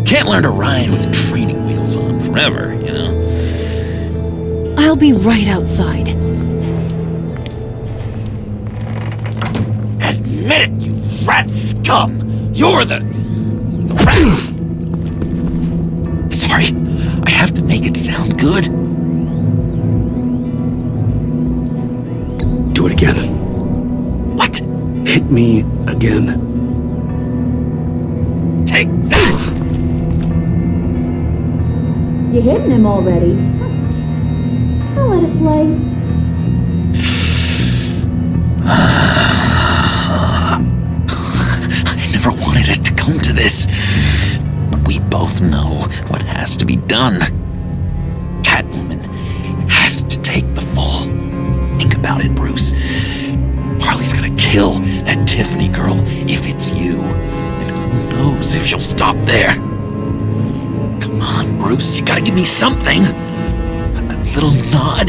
Can't learn to ride with training wheels on forever, you know? I'll be right outside. Admit it, you rat scum! You're the rat! Sorry, I have to make it sound good. Do it again. What? Hit me again. Take that! You hitting him already? I'll let it play. I never wanted it to come to this. But we both know what has to be done. Catwoman has to take the fall. Think about it, Bruce. Harley's gonna kill that Tiffany girl if it's you. And who knows if she'll stop there. Come on, Bruce, you gotta give me something. A little nod.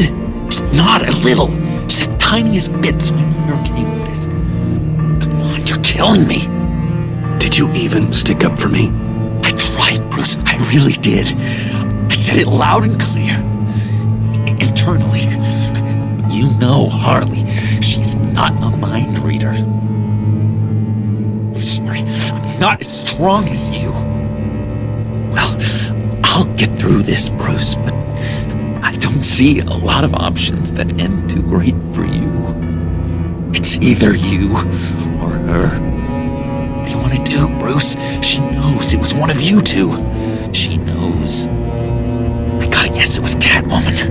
Just nod a little. Just the tiniest bit so I know you're okay with this. Come on, you're killing me. Did you even stick up for me? I tried, Bruce. I really did. I said it loud and clear. Internally. You know Harley. She's not a mind reader. I'm sorry. I'm not as strong as you. Well, I'll get through this, Bruce, but I don't see a lot of options that end too great for you. It's either you or her. What do you want to do, Bruce? She knows it was one of you two. She knows. I gotta guess it was Catwoman.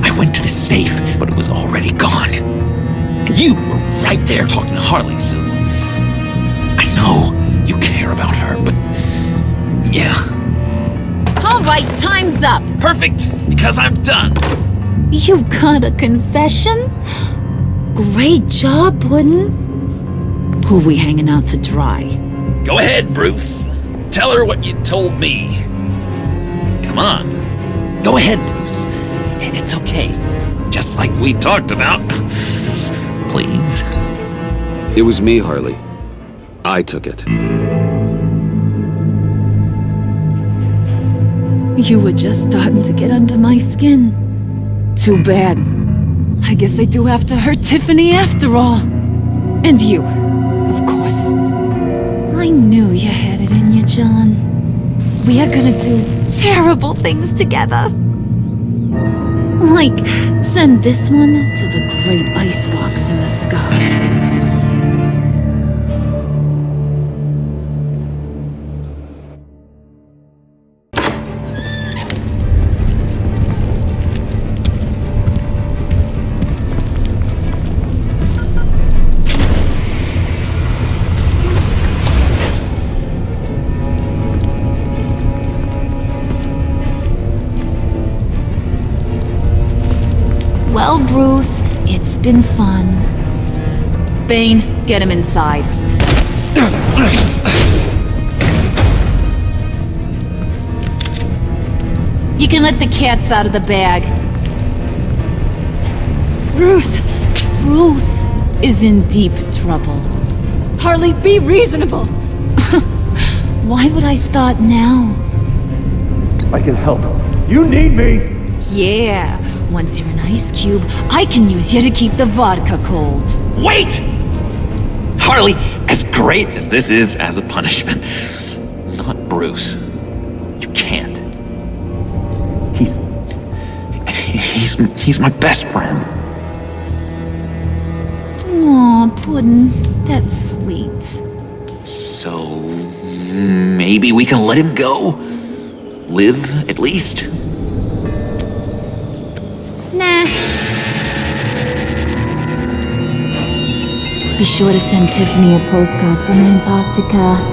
I went to the safe, but it was already gone. And you were right there talking to Harley, so... I know you care about her, but... yeah. All right, time's up. Perfect, because I'm done. You got a confession? Great job, Puddin'. Who we hanging out to dry? Go ahead, Bruce. Tell her what you told me. Come on. Go ahead, Bruce. It's okay. Just like we talked about. Please. It was me, Harley. I took it. You were just starting to get under my skin. Too bad. I guess I do have to hurt Tiffany after all. And you, of course. I knew you had it in you, John. We are gonna do terrible things together. Like, send this one to the great icebox in the sky. Well, Bruce, it's been fun. Bane, get him inside. You can let the cats out of the bag. Bruce! Bruce is in deep trouble. Harley, be reasonable! Why would I start now? I can help. You need me! Yeah, once you're an ice cube, I can use you to keep the vodka cold. Wait! Harley, as great as this is as a punishment, not Bruce. You can't. He's my best friend. Aw, Puddin', that's sweet. So, maybe we can let him go? Live, at least? Nah. Be sure to send Tiffany a postcard from Antarctica.